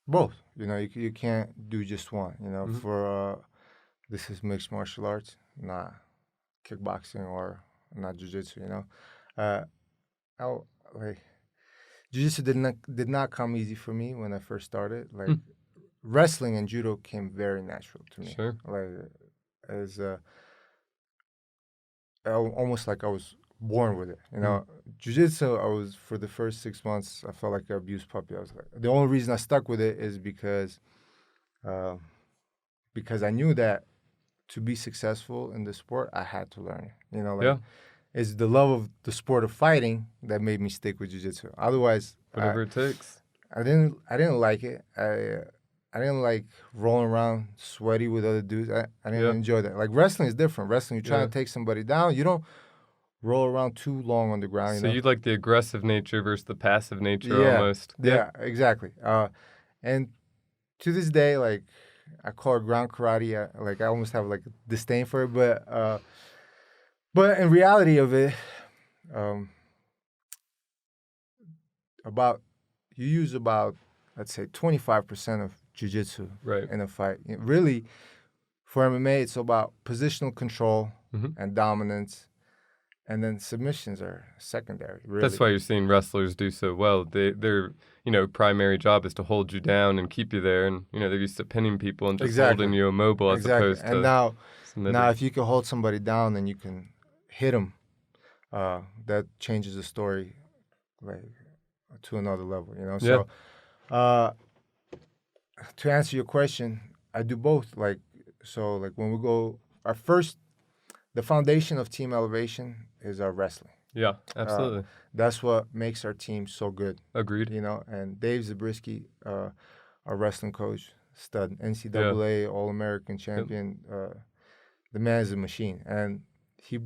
Both. You can't do just one. Mm-hmm. For this is mixed martial arts, not kickboxing or not jiu-jitsu. Jiu-jitsu did not come easy for me when I first started. Like, wrestling and judo came very natural to me. Sure. Like, as almost like I was born with it. Jiu-jitsu, I was, for the first 6 months, I felt like an abused puppy. I was like, the only reason I stuck with it is because I knew that to be successful in the sport, I had to learn it. Yeah. It's the love of the sport of fighting that made me stick with jiu-jitsu. Otherwise, Whatever it takes. I didn't like it. I didn't like rolling around sweaty with other dudes. I didn't enjoy that. Like, wrestling is different. Wrestling, you're trying to take somebody down. You don't roll around too long on the ground. So you like the aggressive nature versus the passive nature almost. Yeah, exactly. And to this day, like, I call it ground karate. I almost have like a disdain for it, but in reality of it, you use about, let's say, 25% of jiu-jitsu in a fight. Really, for MMA, it's about positional control and dominance, and then submissions are secondary. Really. That's why you're seeing wrestlers do so well. Their primary job is to hold you down and keep you there, and they're used to pinning people and just holding you immobile as opposed to. And now submitting. if you can hold somebody down and you can hit them, that changes the story, like, to another level. So to answer your question, I do both. Like when we go, the foundation of Team Elevation is our wrestling. Yeah, absolutely. That's what makes our team so good. Agreed. And Dave Zabriskie, our wrestling coach, stud, NCAA All-American champion. The man is a machine, and he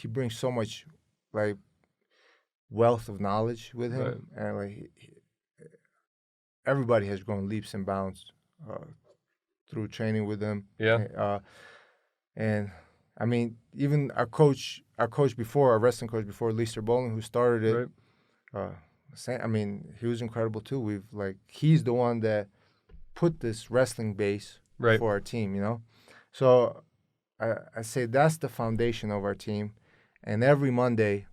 brings so much, like, wealth of knowledge with him, and like everybody has grown leaps and bounds through training with him. Yeah. And I mean, even our wrestling coach before, Alistair, who started it. I mean, he was incredible too. He's the one that put this wrestling base for our team. So I say that's the foundation of our team, and every Monday,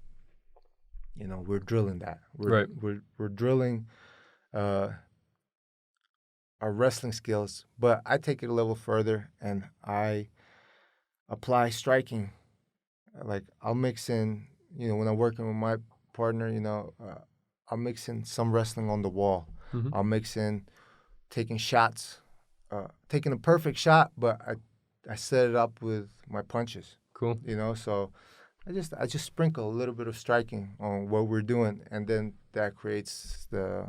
we're drilling that. We're drilling our wrestling skills, but I take it a level further and I apply striking. Like, I'll mix in, when I'm working with my partner, I'll mix in some wrestling on the wall. I'll mix in taking shots, taking a perfect shot, but I set it up with my punches. Cool. So I just sprinkle a little bit of striking on what we're doing, and then that creates the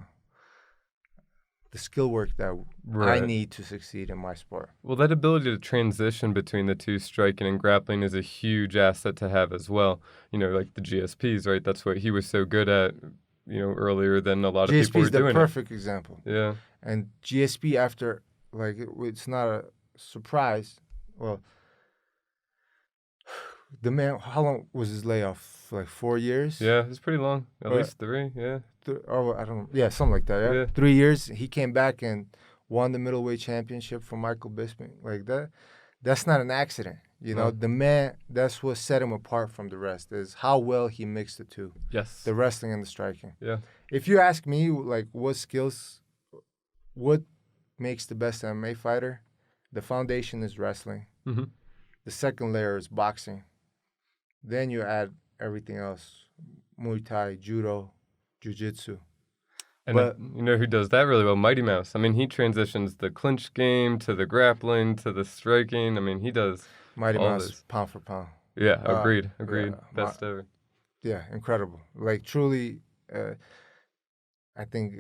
skill work that I need to succeed in my sport. Well, that ability to transition between the two, striking and grappling, is a huge asset to have as well. Like the GSPs, right? That's what he was so good at, earlier than a lot of people were doing. GSP is the perfect example. Yeah. And GSP, after, like, it's not a surprise. Well, the man, how long was his layoff? Like 4 years? Yeah, it was pretty long. At least 3, yeah. I don't know. Yeah, something like that, yeah? 3 years. He came back and won the middleweight championship from Michael Bisping. Like that, that's not an accident. You know, No. the man, that's what set him apart from the rest, is how well he mixed the two, Yes. the wrestling and the striking. Yeah. If you ask me, like, what makes the best MMA fighter, the foundation is wrestling. Mm-hmm. The second layer is boxing. Then you add everything else, Muay Thai, Judo, Jiu-Jitsu. And But you know who does that really well? Mighty Mouse. I mean, he transitions the clinch game to the grappling to the striking. I mean, he does Mighty all Mouse, this. pound for pound. Yeah, agreed. Yeah, Best ever. Yeah, incredible. Like, truly, I think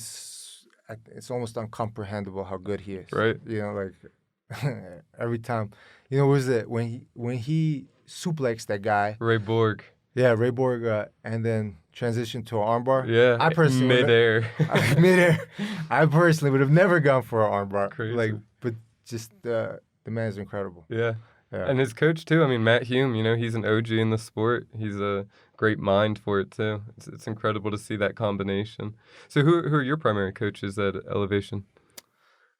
it's almost incomprehensible how good he is. Right. You know, like every time, you know, was it when he suplexed that guy? Ray Borg. Yeah, Ray Borg, and then transitioned to an armbar. Yeah, I personally midair. midair. I personally would have never gone for an armbar. Crazy. Like, but just the man is incredible. Yeah. Yeah. And his coach too. I mean, Matt Hume. You know, he's an OG in the sport. He's a great mind for it too. It's incredible to see that combination. So, who are your primary coaches at Elevation?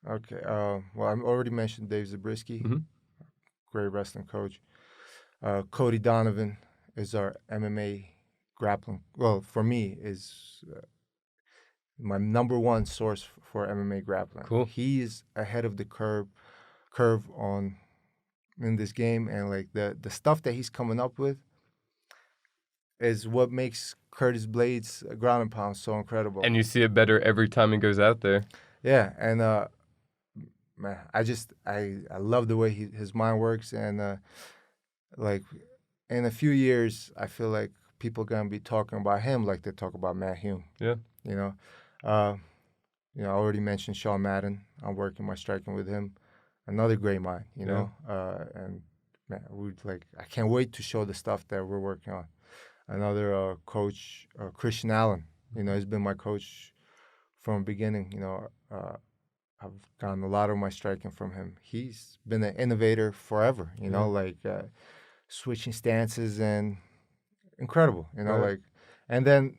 Okay. Well, I already mentioned Dave Zabriskie, Mm-hmm. great wrestling coach. Cody Donovan is our MMA grappling. Well, for me, is my number one source for MMA grappling. Cool. He is ahead of the curve on in this game, and like the stuff that he's coming up with is what makes Curtis Blades' ground and pound so incredible. And you see it better every time he goes out there. Yeah, and man, I love the way his mind works, and like in a few years, I feel like people gonna be talking about him like they talk about Matt Hume. Yeah. You know, I already mentioned Sean Madden. I'm working my striking with him. Another great mind, you know, and man, I can't wait to show the stuff that we're working on. Another coach, Christian Allen, you know, he's been my coach from the beginning. You know, I've gotten a lot of my striking from him. He's been an innovator forever, you know, like switching stances and incredible, you know, like, and then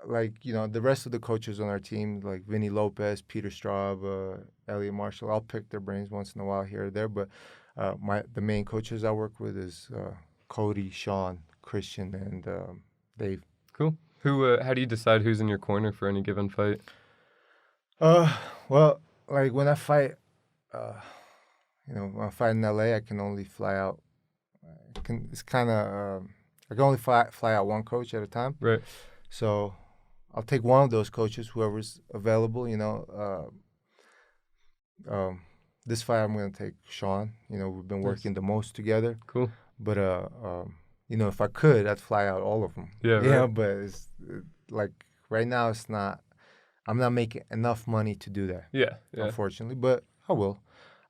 like, you know, the rest of the coaches on our team, like Vinny Lopez, Peter Straub, Elliot Marshall, I'll pick their brains once in a while here or there, but the main coaches I work with is Cody, Sean, Christian, and Dave. Cool. How do you decide who's in your corner for any given fight? Well, like when I fight, when I fight in LA, I can only fly out. It's kind of I can only fly out one coach at a time. Right. So I'll take one of those coaches, whoever's available. You know, this fight I'm gonna take Sean. You know, we've been working the most together. Cool. But you know, if I could, I'd fly out all of them. Yeah. Yeah, Right. but it's like right now, it's not. I'm not making enough money to do that. Yeah. Unfortunately, but I will.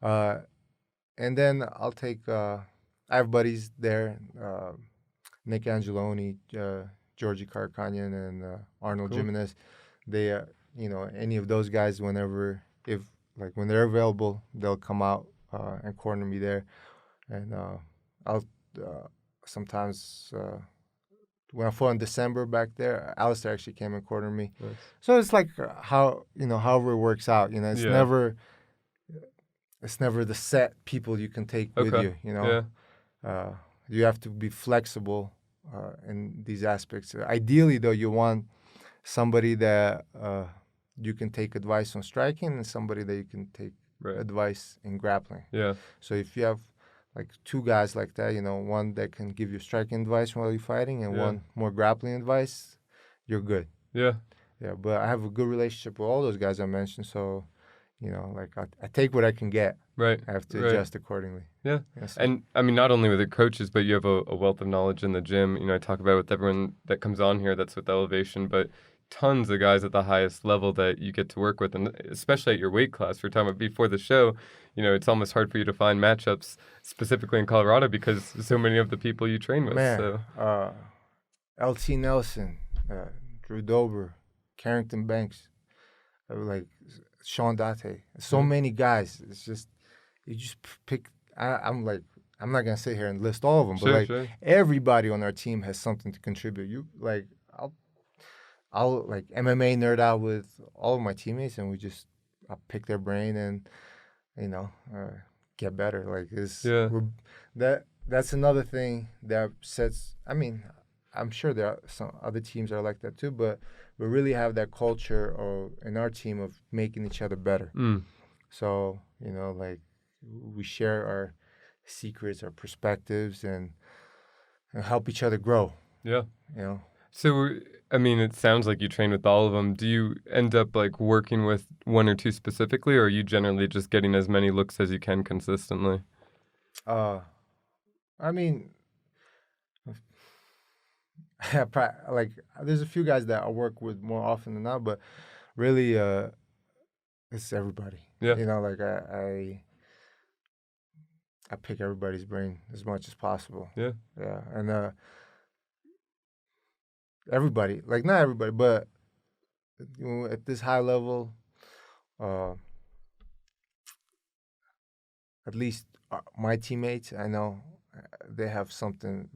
And then I'll take. I have buddies there, Nick Angeloni, Georgie Karakhanyan, and Arnold Cool. Jimenez. They, you know, any of those guys, when they're available, they'll come out and corner me there, and I'll sometimes. When I fought in December back there, Alistair actually came and cornered me. Nice. So it's like however it works out. You know, it's never the set people you can take with you. You know, you have to be flexible in these aspects. Ideally, though, you want somebody that you can take advice on striking and somebody that you can take advice in grappling. Yeah. So if you have like two guys like that, you know, one that can give you striking advice while you're fighting and one more grappling advice, you're good. Yeah. Yeah, but I have a good relationship with all those guys I mentioned, so, you know, like I take what I can get. Right. I have to adjust accordingly. Yeah. So. And I mean, not only with the coaches, but you have a wealth of knowledge in the gym. You know, I talk about it with everyone that comes on here that's with Elevation, but tons of guys at the highest level that you get to work with, and especially at your weight class. We were talking about before the show, you know, it's almost hard for you to find matchups specifically in Colorado because so many of the people you train with. Man, so. LT Nelson, Drew Dober, Carrington Banks, like Sean Date. So many guys. It's just, you just pick. I'm not gonna sit here and list all of them, but everybody on our team has something to contribute. You I'll like MMA nerd out with all of my teammates, and we just pick their brain and get better. Like Yeah. that's another thing that sets. I mean, I'm sure there are some other teams are like that too, but we really have that culture in our team of making each other better. So like we share our secrets, our perspectives, and help each other grow. Yeah. You know. So, I mean, it sounds like you train with all of them. Do you end up like working with one or two specifically, or are you generally just getting as many looks as you can consistently? I mean, like there's a few guys that I work with more often than not, but really, it's everybody. Yeah. Like I pick everybody's brain as much as possible. Yeah. Yeah, and everybody, like not everybody, but at this high level, at least my teammates, I know they have something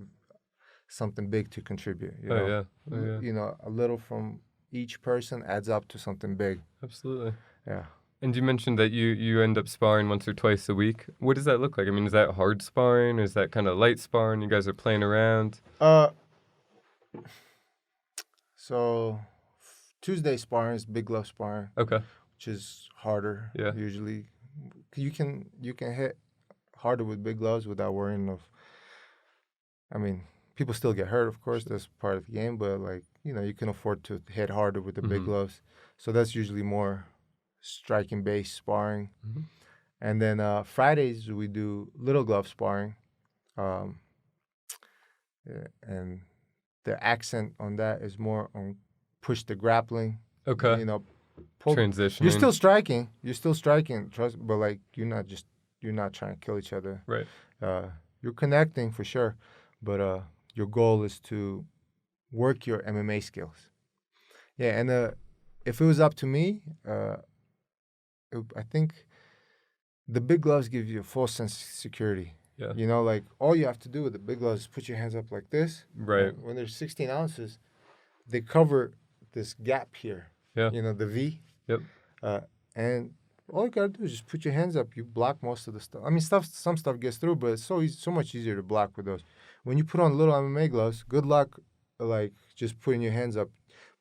big to contribute. Yeah. A little from each person adds up to something big. Absolutely. Yeah. And you mentioned that you end up sparring once or twice a week. What does that look like? I mean, is that hard sparring? Is that kind of light sparring? You guys are playing around? So Tuesday sparring is big glove sparring. Okay. Which is harder. Yeah. Usually, you can hit harder with big gloves without worrying of. I mean, people still get hurt, of course. That's part of the game. But like you can afford to hit harder with the big gloves. So that's usually more striking based sparring. And then Fridays we do little glove sparring. And the accent on that is more on push the grappling. Okay. Transitioning. You're still striking, trust, but like you're not trying to kill each other. Right. You're connecting for sure, but your goal is to work your MMA skills. Yeah, and if it was up to me, I think the big gloves give you a full sense of security. Yeah. Like all you have to do with the big gloves is put your hands up like this. Right. When there's 16 ounces, they cover this gap here. Yeah. The V. Yep. And all you gotta do is just put your hands up. You block most of the stuff. I mean, some stuff gets through, but it's so much easier to block with those. When you put on little MMA gloves, good luck, like just putting your hands up.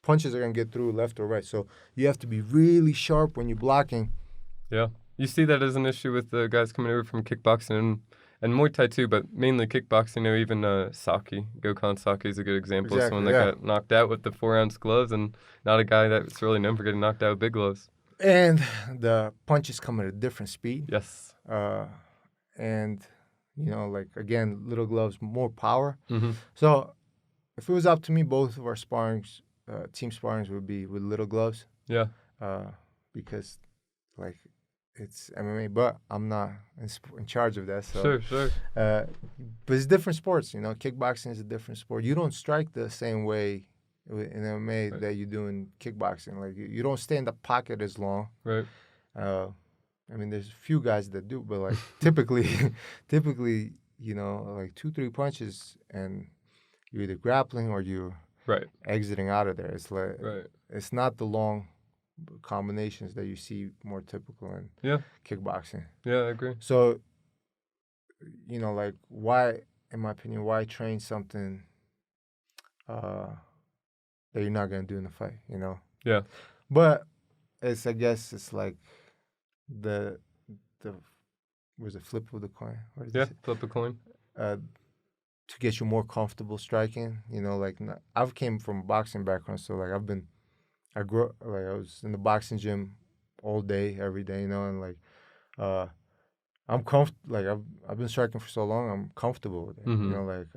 Punches are gonna get through left or right. So you have to be really sharp when you're blocking. Yeah. You see that as an issue with the guys coming over from kickboxing and Muay Thai too, but mainly kickboxing. Even Saki, Gokhan Saki is a good example of someone that got knocked out with the 4-ounce gloves, and not a guy that's really known for getting knocked out with big gloves. And the punches come at a different speed. Yes. And like again, little gloves, more power. Mm-hmm. So if it was up to me, both of our sparrings, team sparrings, would be with little gloves. Yeah. Because like it's MMA, but I'm not in charge of that. So sure. But it's different sports. Kickboxing is a different sport. You don't strike the same way in MMA that you do in kickboxing. Like you don't stay in the pocket as long. Right. I mean, there's a few guys that do, but like typically, like 2-3 punches and you're either grappling or you're exiting out of there. It's like it's not the long combinations that you see more typical in kickboxing. Yeah, I agree. So, like why, in my opinion, why train something that you're not gonna do in the fight? Yeah. But I guess it's like the was it flip of the coin? Flip a coin. To get you more comfortable striking. I've came from a boxing background, so like I was in the boxing gym all day, every day, and like I'm like I've been striking for so long, I'm comfortable with it. Mm-hmm. Like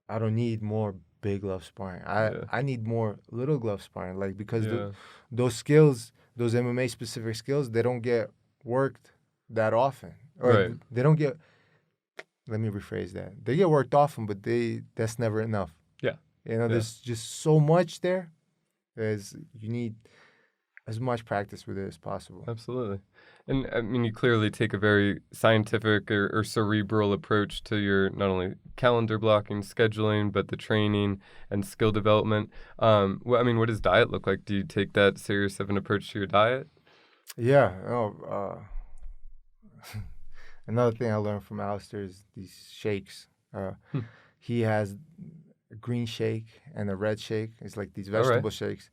I don't need more big glove sparring. I need more little glove sparring, like because those skills, those MMA specific skills, they don't get worked that often. Or they don't get. Let me rephrase that. They get worked often, but that's never enough. Yeah. There's just so much there. You need as much practice with it as possible. Absolutely. And I mean, you clearly take a very scientific or cerebral approach to your not only calendar blocking, scheduling, but the training and skill development. What does diet look like? Do you take that serious of an approach to your diet? Yeah. Another thing I learned from Alistair is these shakes. Hmm. He has a green shake and a red shake. It's like these All right. vegetable shakes.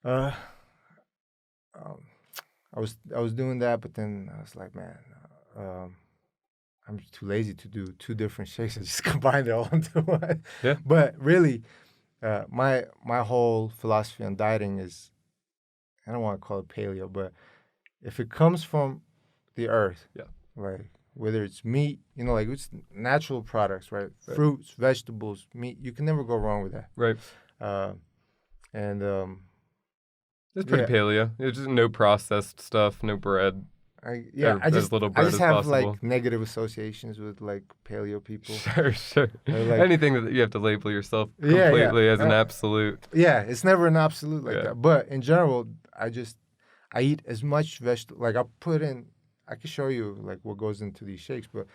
Uh, um, I was doing that, but then I was like, man, um, I'm too lazy to do two different shakes. I just combined it all into one. Yeah. But really, my whole philosophy on dieting is, I don't want to call it paleo, but if it comes from the earth, Yeah. like whether it's meat, like it's natural products, right? Right. Fruits, vegetables, meat, you can never go wrong with that. Right. Uh, and It's pretty yeah, paleo. It's just no processed stuff, no bread, I or as little I bread just as have possible. like negative associations with like paleo people. Sure, sure. Like Anything that you have to label yourself yeah, yeah, completely as an absolute. yeah. It's never an absolute like Yeah. that. But in general, I eat as much vegetable. Like I can show you like what goes into these shakes, but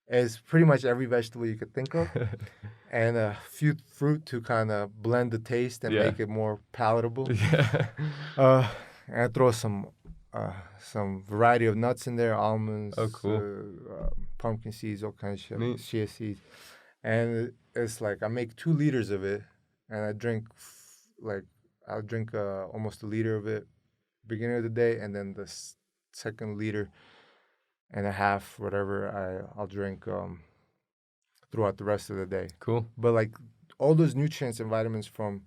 it's pretty much every vegetable you could think of, and a few fruit to kind of blend the taste and Yeah. make it more palatable. Yeah. And I throw some variety of nuts in there, almonds, Oh, cool. pumpkin seeds, all kinds of shit, Neat. chia seeds, and it's like I make 2 liters of it, and I drink I'll drink almost a liter of it beginning of the day, and then the second liter and a half, whatever, I'll drink throughout the rest of the day. Cool. But like all those nutrients and vitamins from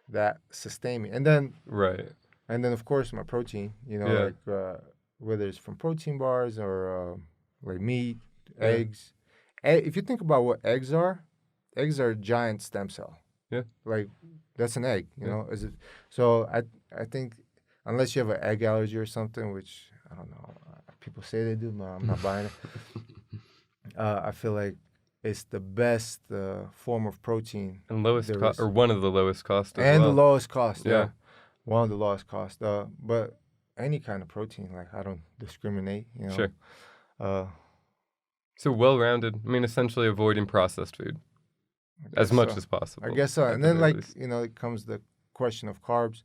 that sustain me, and then Right. of course my protein. Yeah. Like whether it's from protein bars or like meat, Yeah. eggs. If you think about what eggs are a giant stem cell. Yeah. Like that's an egg. You Yeah. know, is it? So I think unless you have an egg allergy or something, which I don't know, people say they do, but I'm not buying it. I feel like it's the best form of protein And lowest there cost, is. or one of the lowest cost as And well. the lowest cost. Yeah. Yeah, one of the lowest cost. But any kind of protein, like I don't discriminate. Sure. Uh, So well-rounded. I mean, essentially avoiding processed food I as guess much so. as possible. I guess so. at And the then very like least. it comes the question of carbs.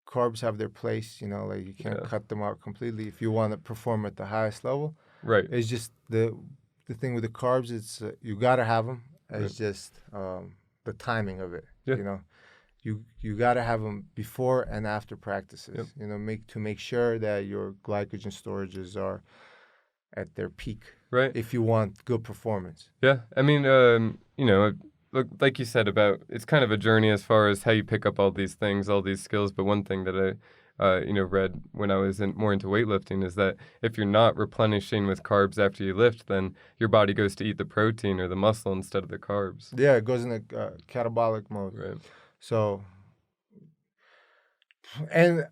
Carbs have their place. Like you can't Yeah. cut them out completely if you want to perform at the highest level. Right. It's just the thing with the carbs. It's you gotta have them. It's Right. just the timing of it. Yeah. You gotta have them before and after practices. Yep. Make sure that your glycogen storages are at their peak Right. if you want good performance. Yeah. I mean, look, like you said about, it's kind of a journey as far as how you pick up all these things, all these skills. But one thing that I read when I was more into weightlifting is that if you're not replenishing with carbs after you lift, then your body goes to eat the protein or the muscle instead of the carbs. Yeah, it goes in a catabolic mode. Right. So, and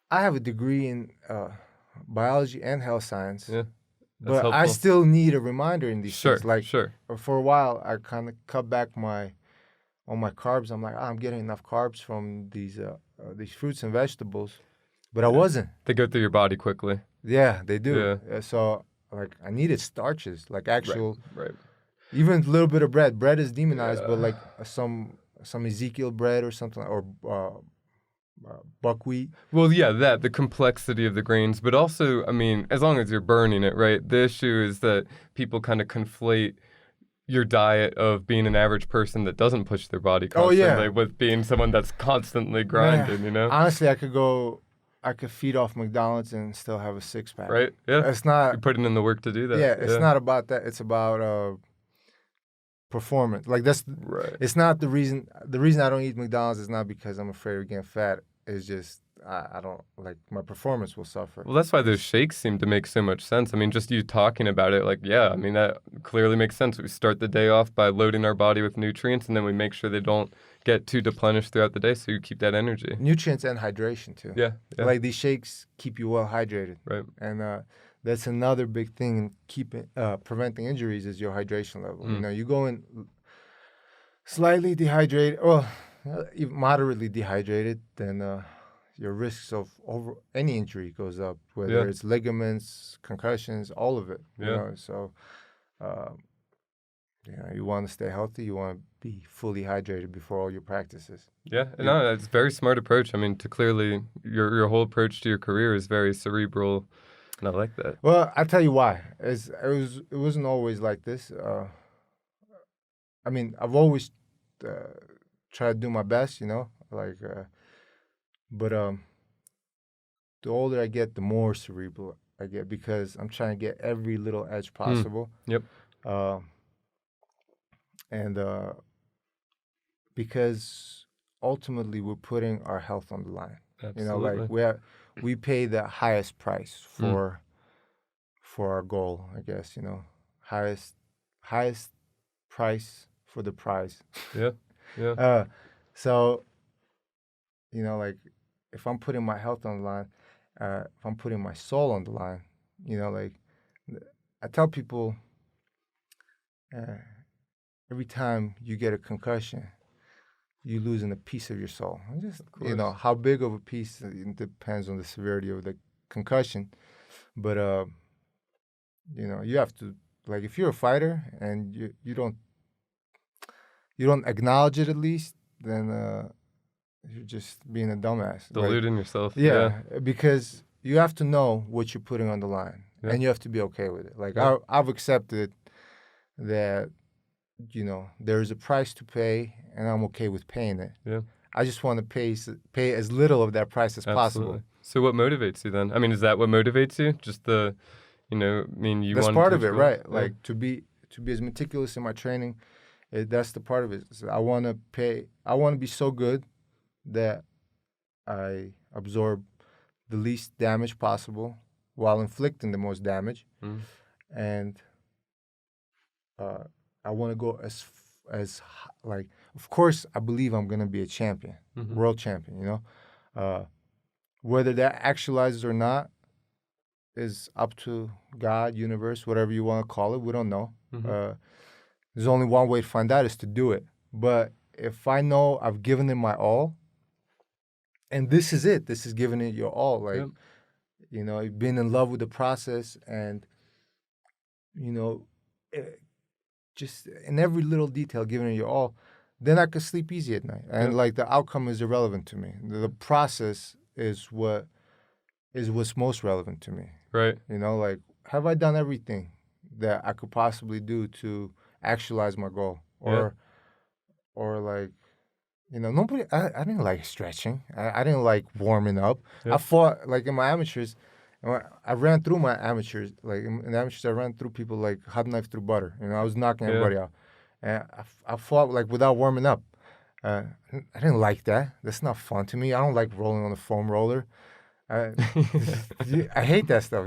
I have a degree in biology and health science. Yeah. But I helpful. still need a reminder in these Sure. things. Like Sure. for a while, I kind of cut back on my carbs. I'm like, I'm getting enough carbs from these fruits and vegetables, but I wasn't. They go through your body quickly. Yeah, they do. Yeah. So like, I needed starches, like actual, Right. even a little bit of bread. Bread is demonized, but Yeah. like some Ezekiel bread or something, or buckwheat. Well, yeah, the complexity of the grains, but also, I mean, as long as you're burning it, right? The issue is that people kind of conflate your diet of being an average person that doesn't push their body constantly with being someone that's constantly grinding, Honestly, I could feed off McDonald's and still have a six-pack. Right? Yeah. It's not. You're putting in the work to do that. Yeah, it's not about that. It's about performance. Like that's. Right. It's not the reason. The reason I don't eat McDonald's is not because I'm afraid of getting fat. It's just I don't like my performance will suffer. Well, that's why those shakes seem to make so much sense. I mean, just you talking about it, like, yeah, I mean, that clearly makes sense. We start the day off by loading our body with nutrients, and then we make sure they don't get too deplenished throughout the day, so you keep that energy. Nutrients and hydration too. Yeah. Like these shakes keep you well hydrated. Right. And that's another big thing in preventing injuries is your hydration level. You go in slightly dehydrated, even moderately dehydrated, then your risks of any injury goes up, whether it's ligaments, concussions, all of it. Yeah. So You want to stay healthy. You want to be fully hydrated before all your practices. Yeah, no, it's a very smart approach. I mean, to clearly your whole approach to your career is very cerebral, and I like that. Well, I'll tell you why. It wasn't always like this. I mean, I've always tried to do my best, but the older I get, the more cerebral I get because I'm trying to get every little edge possible. Yep. And because ultimately we're putting our health on the line. Absolutely. We pay the highest price for our goal, I guess. Highest price for the prize. Yeah. So, if I'm putting my health on the line, if I'm putting my soul on the line, I tell people every time you get a concussion, you're losing a piece of your soul. Just, how big of a piece, it depends on the severity of the concussion. But, you have to, if you're a fighter and you don't acknowledge it at least, then you're just being a dumbass. Deluding yourself. Yeah, because you have to know what you're putting on the line, and you have to be okay with it. I've accepted that, there's a price to pay, and I'm okay with paying it. Yeah. I just want to pay as little of that price as possible. So what motivates you then? I mean, is that what motivates you? Just the, you That's want part to of it, go? right? Yeah. To be as meticulous in my training, that's the part of it. So I want to be so good that I absorb the least damage possible while inflicting the most damage, and I want to go as of course I believe I'm gonna be a champion, world champion. Whether that actualizes or not is up to God, universe, whatever you want to call it. We don't know. There's only one way to find out is to do it. But if I know I've given it my all, and this is it, this is giving it your all, you've been in love with the process, and just in every little detail, giving it your all, then I could sleep easy at night. And the outcome is irrelevant to me. The process is what's most relevant to me. Right. Have I done everything that I could possibly do to actualize my goal? Nobody, I didn't like stretching. I didn't like warming up. I fought, in my amateurs, I ran through my amateurs. In the amateurs, I ran through people like hot knife through butter. I was knocking everybody out. And I fought, without warming up. I didn't like that. That's not fun to me. I don't like rolling on a foam roller. I hate that stuff,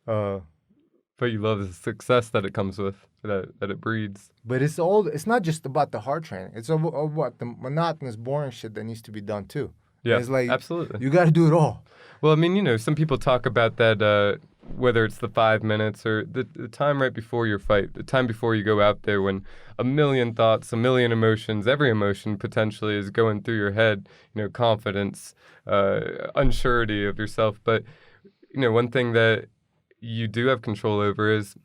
But you love the success that it comes with, that it breeds. But it's not just about the hard training. It's about the monotonous, boring shit that needs to be done too. Yeah, it's absolutely. You got to do it all. Well, I mean, some people talk about that, whether it's the 5 minutes or the time right before your fight, the time before you go out there when a million thoughts, a million emotions, every emotion potentially is going through your head, confidence, unsurety of yourself. But, one thing that you do have control over is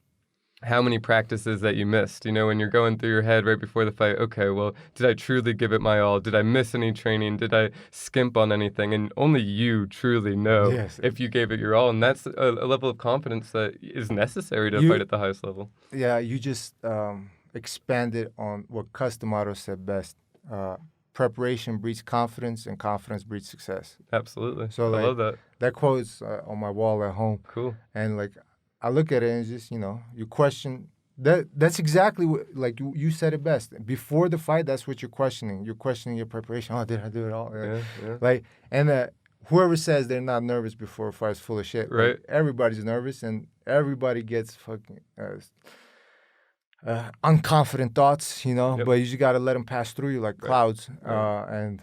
how many practices that you missed, when you're going through your head right before the fight. Okay, well, did I truly give it my all? Did I miss any training? Did I skimp on anything? And only you truly know if you gave it your all. And that's a level of confidence that is necessary to fight at the highest level. Yeah, you just expanded on what Caycedo said best. Preparation breeds confidence, and confidence breeds success. Absolutely. So I love that. That quote is on my wall at home. Cool. And I look at it and it's just, you question that. That's exactly what, you said it best. Before the fight, that's what you're questioning. You're questioning your preparation. Oh, did I do it all? Yeah. Whoever says they're not nervous before a fight is full of shit. Right. Everybody's nervous, and everybody gets fucking unconfident thoughts, but you just got to let them pass through you like clouds. And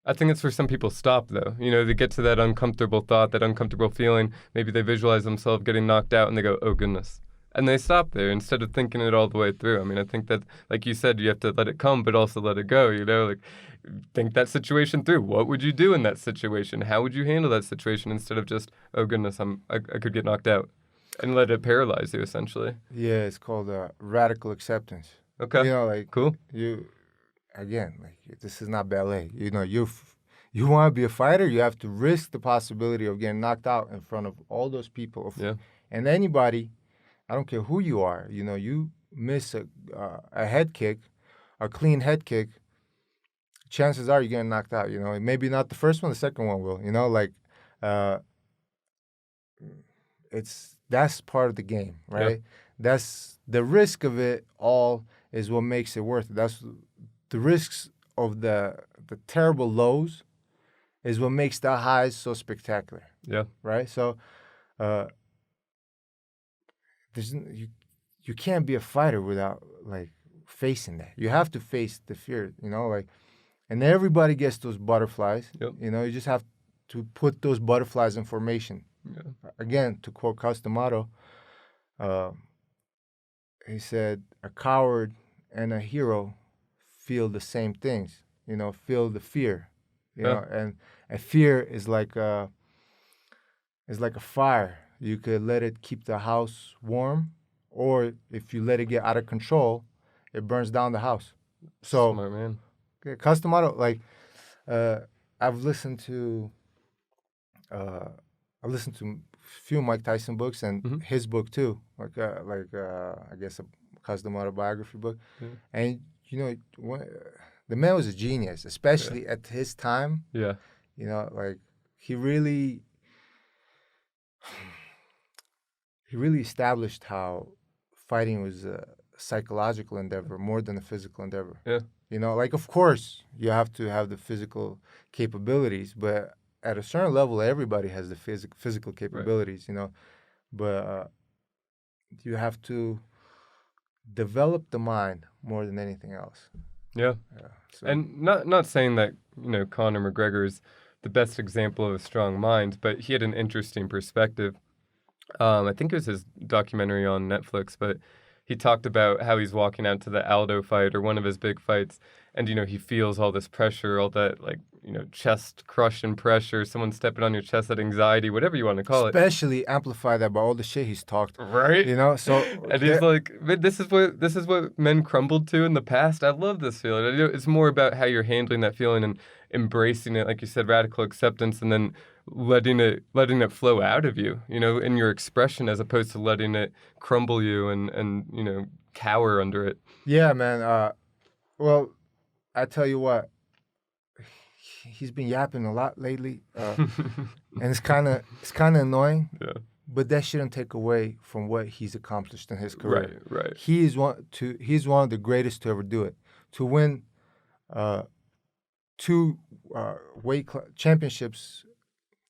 I think it's where some people stop, though. They get to that uncomfortable thought, that uncomfortable feeling. Maybe they visualize themselves getting knocked out, and they go, oh, goodness. And they stop there instead of thinking it all the way through. I mean, I think that, like you said, you have to let it come, but also let it go, think that situation through. What would you do in that situation? How would you handle that situation instead of just, oh, goodness, I could get knocked out? And let it paralyze you, essentially. Yeah, it's called radical acceptance. Okay. Cool. This is not ballet. You want to be a fighter, you have to risk the possibility of getting knocked out in front of all those people. Yeah. And anybody, I don't care who you are, you miss a head kick, a clean head kick, chances are you're getting knocked out, Maybe not the first one, the second one will, that's part of the game, right? Yep. That's the risk of it all is what makes it worth it. That's the risks of the terrible lows is what makes the highs so spectacular. Yeah. Right? So you can't be a fighter without facing that. You have to face the fear, and everybody gets those butterflies. Yep. You just have to put those butterflies in formation. Yeah. Again, to quote Caycedo, he said, "A coward and a hero feel the same things. Feel the fear. And a fear is like a fire. You could let it keep the house warm, or if you let it get out of control, it burns down the house." So, smart man. Caycedo, I've listened to a few Mike Tyson books and his book too, I guess a custom autobiography book. Yeah. And the man was a genius, especially at his time. Yeah. He really established how fighting was a psychological endeavor more than a physical endeavor. Yeah. Of course you have to have the physical capabilities, but at a certain level, everybody has the physical capabilities, but you have to develop the mind more than anything else. Yeah. So. And not saying that, Conor McGregor is the best example of a strong mind, but he had an interesting perspective. I think it was his documentary on Netflix, but he talked about how he's walking out to the Aldo fight or one of his big fights, and, he feels all this pressure, all that, chest crushing pressure, someone stepping on your chest, that anxiety, whatever you want to call it. Especially amplify that by all the shit he's talked. Right. So... And he's like, this is what men crumbled to in the past. I love this feeling. It's more about how you're handling that feeling and embracing it, like you said, radical acceptance, and then letting it flow out of you, in your expression, as opposed to letting it crumble you and cower under it. Yeah, man. Well, I tell you what, he's been yapping a lot lately, and it's kind of annoying. Yeah. But that shouldn't take away from what he's accomplished in his career. Right. He's one of the greatest to ever do it. To win two championships,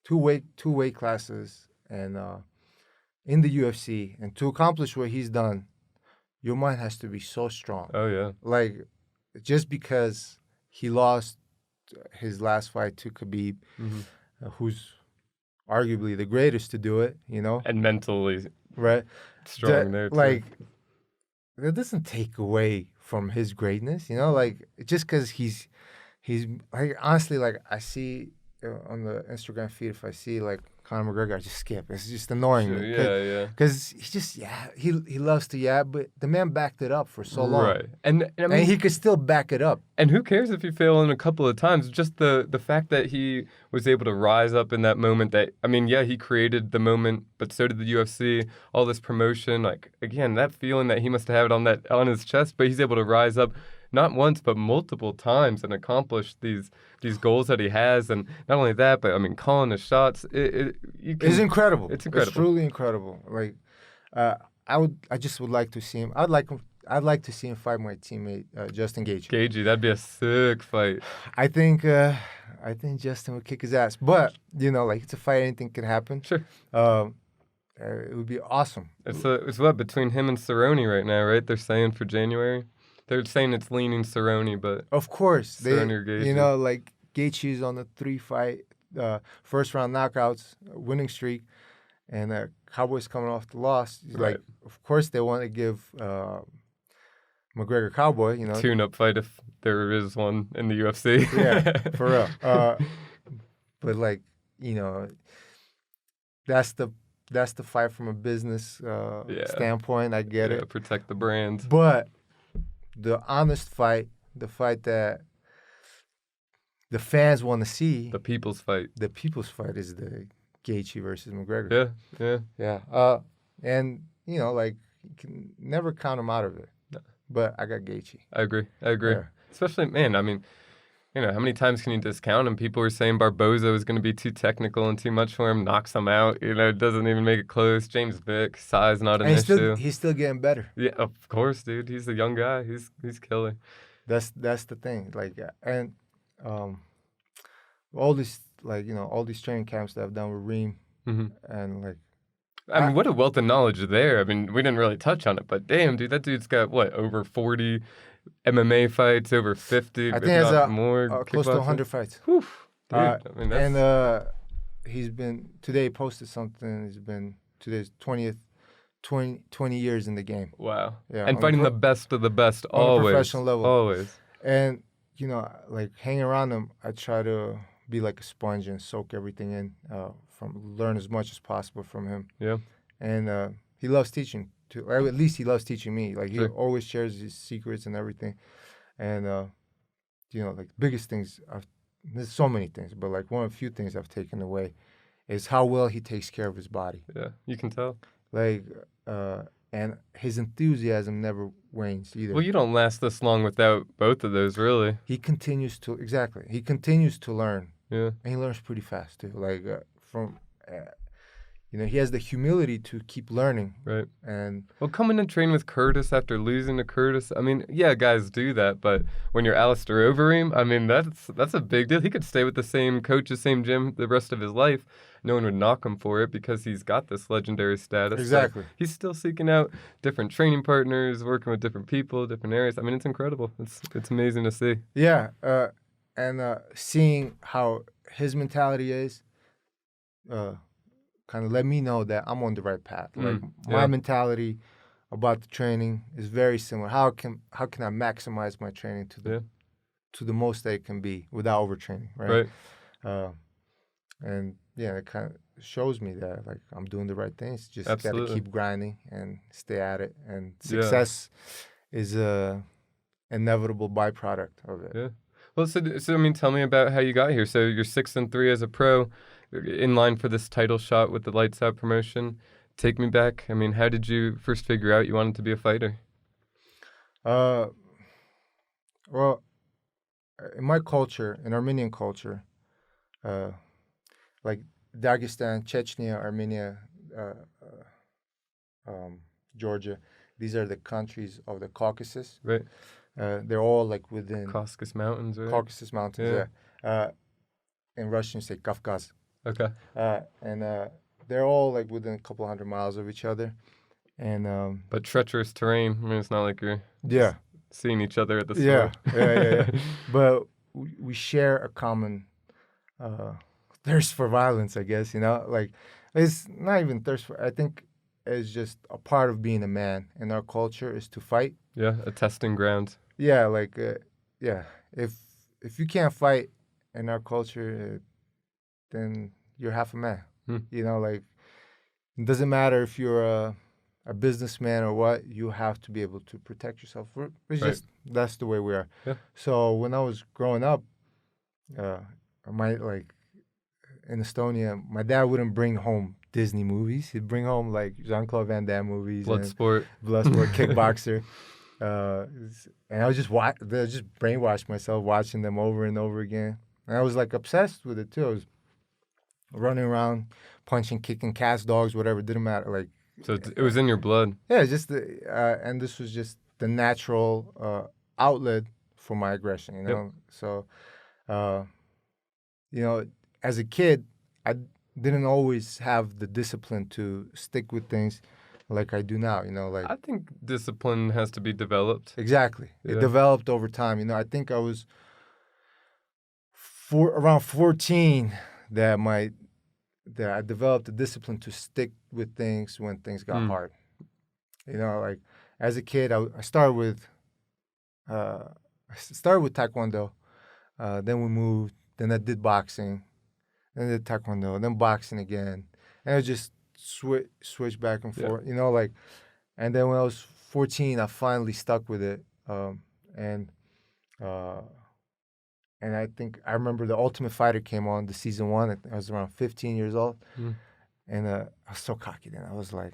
two weight classes, and in the UFC, and to accomplish what he's done, your mind has to be so strong. Oh yeah. Just because he lost his last fight to Khabib, who's arguably the greatest to do it, and mentally right, strong there too. That doesn't take away from his greatness, just because he's honestly, I see on the Instagram feed, if I see Conor McGregor, I just skip. It's just annoying. Sure, yeah. Because he loves to but the man backed it up for so long. Right. And I mean, and he could still back it up. And who cares if you fail in a couple of times? Just the fact that he was able to rise up in that moment, he created the moment, but so did the UFC, all this promotion. Again, that feeling that he must have had on his chest, but he's able to rise up not once, but multiple times and accomplish these goals that he has. And not only that, but calling the shots, it's incredible. It's incredible. It's truly incredible. I just would like to see him. I'd like to see him fight my teammate Justin Gaethje. Gaethje, that'd be a sick fight. I think Justin would kick his ass. But it's a fight. Anything can happen. Sure. It would be awesome. It's what, between him and Cerrone right now, right? They're saying for January. They're saying it's leaning Cerrone, but of course, Cerrone or Gaethje. Gaethje's on the 3-fight first round knockouts winning streak, and Cowboys coming off the loss. Right. Of course they want to give McGregor Cowboy, tune-up fight if there is one in the UFC. Yeah, for real. But that's that's the fight from a business Yeah. standpoint. I get it. Protect the brand. But the honest fight, the fight that the fans want to see, The people's fight. the people's fight, is the Gaethje versus McGregor. Yeah. And you know, like, you can never count him out of it. No. But I got Gaethje. I agree. Yeah. Especially, man, I mean, you know, how many times can you discount him? People were saying Barboza was going to be too technical and too much for him, knocks him out. You know, it doesn't even make it close. James Vick, size not an issue. He's still getting better. Yeah, of course, dude. He's a young guy. He's killer. That's the thing. Like, and all these, like, you know, all these training camps that I've done with Reem, and like, I mean, what a wealth of knowledge there. I mean, we didn't really touch on it, but damn, dude, that dude's got what, over 40 MMA fights, over 50, I think if has not more, close to kickboxing? 100 fights. Whew, dude, I mean, that's... And he's been today posted something. He's been today's 20 years in the game. Wow. Yeah, And fighting the best of the best always. On a professional level. Always. And, you know, like, hanging around him, I try to be like a sponge and soak everything in, learn as much as possible from him. Yeah. And he loves teaching too. Or at least he loves teaching me. Like, Sure. he always shares his secrets and everything. And, you know, like, biggest things, there's so many things, but like one of the few things I've taken away is how well he takes care of his body. Yeah, you can tell. Like, and his enthusiasm never wanes either. Well, you don't last this long without both of those, really. He continues to learn. Yeah. And he learns pretty fast too. Like, you know, he has the humility to keep learning. Right. And well, coming and train with Curtis after losing to Curtis, I mean, yeah, guys do that, but when you're Alistair Overeem, I mean, that's a big deal. He could stay with the same coach, the same gym the rest of his life. No one would knock him for it because he's got this legendary status. Exactly. So he's still seeking out different training partners, working with different people, different areas. I mean, it's incredible. It's amazing to see. Yeah, and seeing how his mentality is, kind of let me know that I'm on the right path. Like, my mentality about the training is very similar. How can I maximize my training to the most that it can be without overtraining, right? And yeah, it kind of shows me that, like, I'm doing the right things. Just got to keep grinding and stay at it. And success is a inevitable byproduct of it. Yeah. Well, so I mean, tell me about how you got here. So you're 6-3 as a pro, in line for this title shot with the Lights Out promotion. Take me back. I mean, how did you first figure out you wanted to be a fighter? Well, in my culture, in Armenian culture, like Dagestan, Chechnya, Armenia, Georgia, these are the countries of the Caucasus. Right. They're all like within Caucasus Mountains, right? Caucasus Mountains, yeah. In Russian, you say Kafkaz. Okay. And they're all like within a couple 100 miles of each other. And but treacherous terrain. I mean, it's not like you're seeing each other at the store. Yeah. But we share a common thirst for violence, I guess, you know? Like, it's not even thirst for, I think it's just a part of being a man in our culture is to fight. Yeah, a testing ground. Yeah, like, if you can't fight in our culture, then you're half a man. You know, like, it doesn't matter if you're a businessman or what, you have to be able to protect yourself. It's just, that's the way we are. Yeah. So when I was growing up, in Estonia, my dad wouldn't bring home Disney movies. He'd bring home like Jean-Claude Van Damme movies. Bloodsport, Kickboxer. And I was just brainwashed myself watching them over and over again. And I was like obsessed with it too. I was running around, punching, kicking cats, dogs, whatever. It didn't matter. Like, so it was in your blood. Yeah, just and this was just the natural outlet for my aggression. You know, so you know, as a kid, I didn't always have the discipline to stick with things like I do now. You know, like, I think discipline has to be developed. Exactly, it developed over time. You know, I think I was around 14 that I developed the discipline to stick with things when things got hard. You know, like, as a kid, I started with Taekwondo, then we moved, then I did boxing, then I did Taekwondo, then boxing again, and it was just switch back and forth, you know, like. And then when I was 14, I finally stuck with it, and I think I remember the Ultimate Fighter came on the season 1. I was around 15 years old, and I was so cocky then. I was like,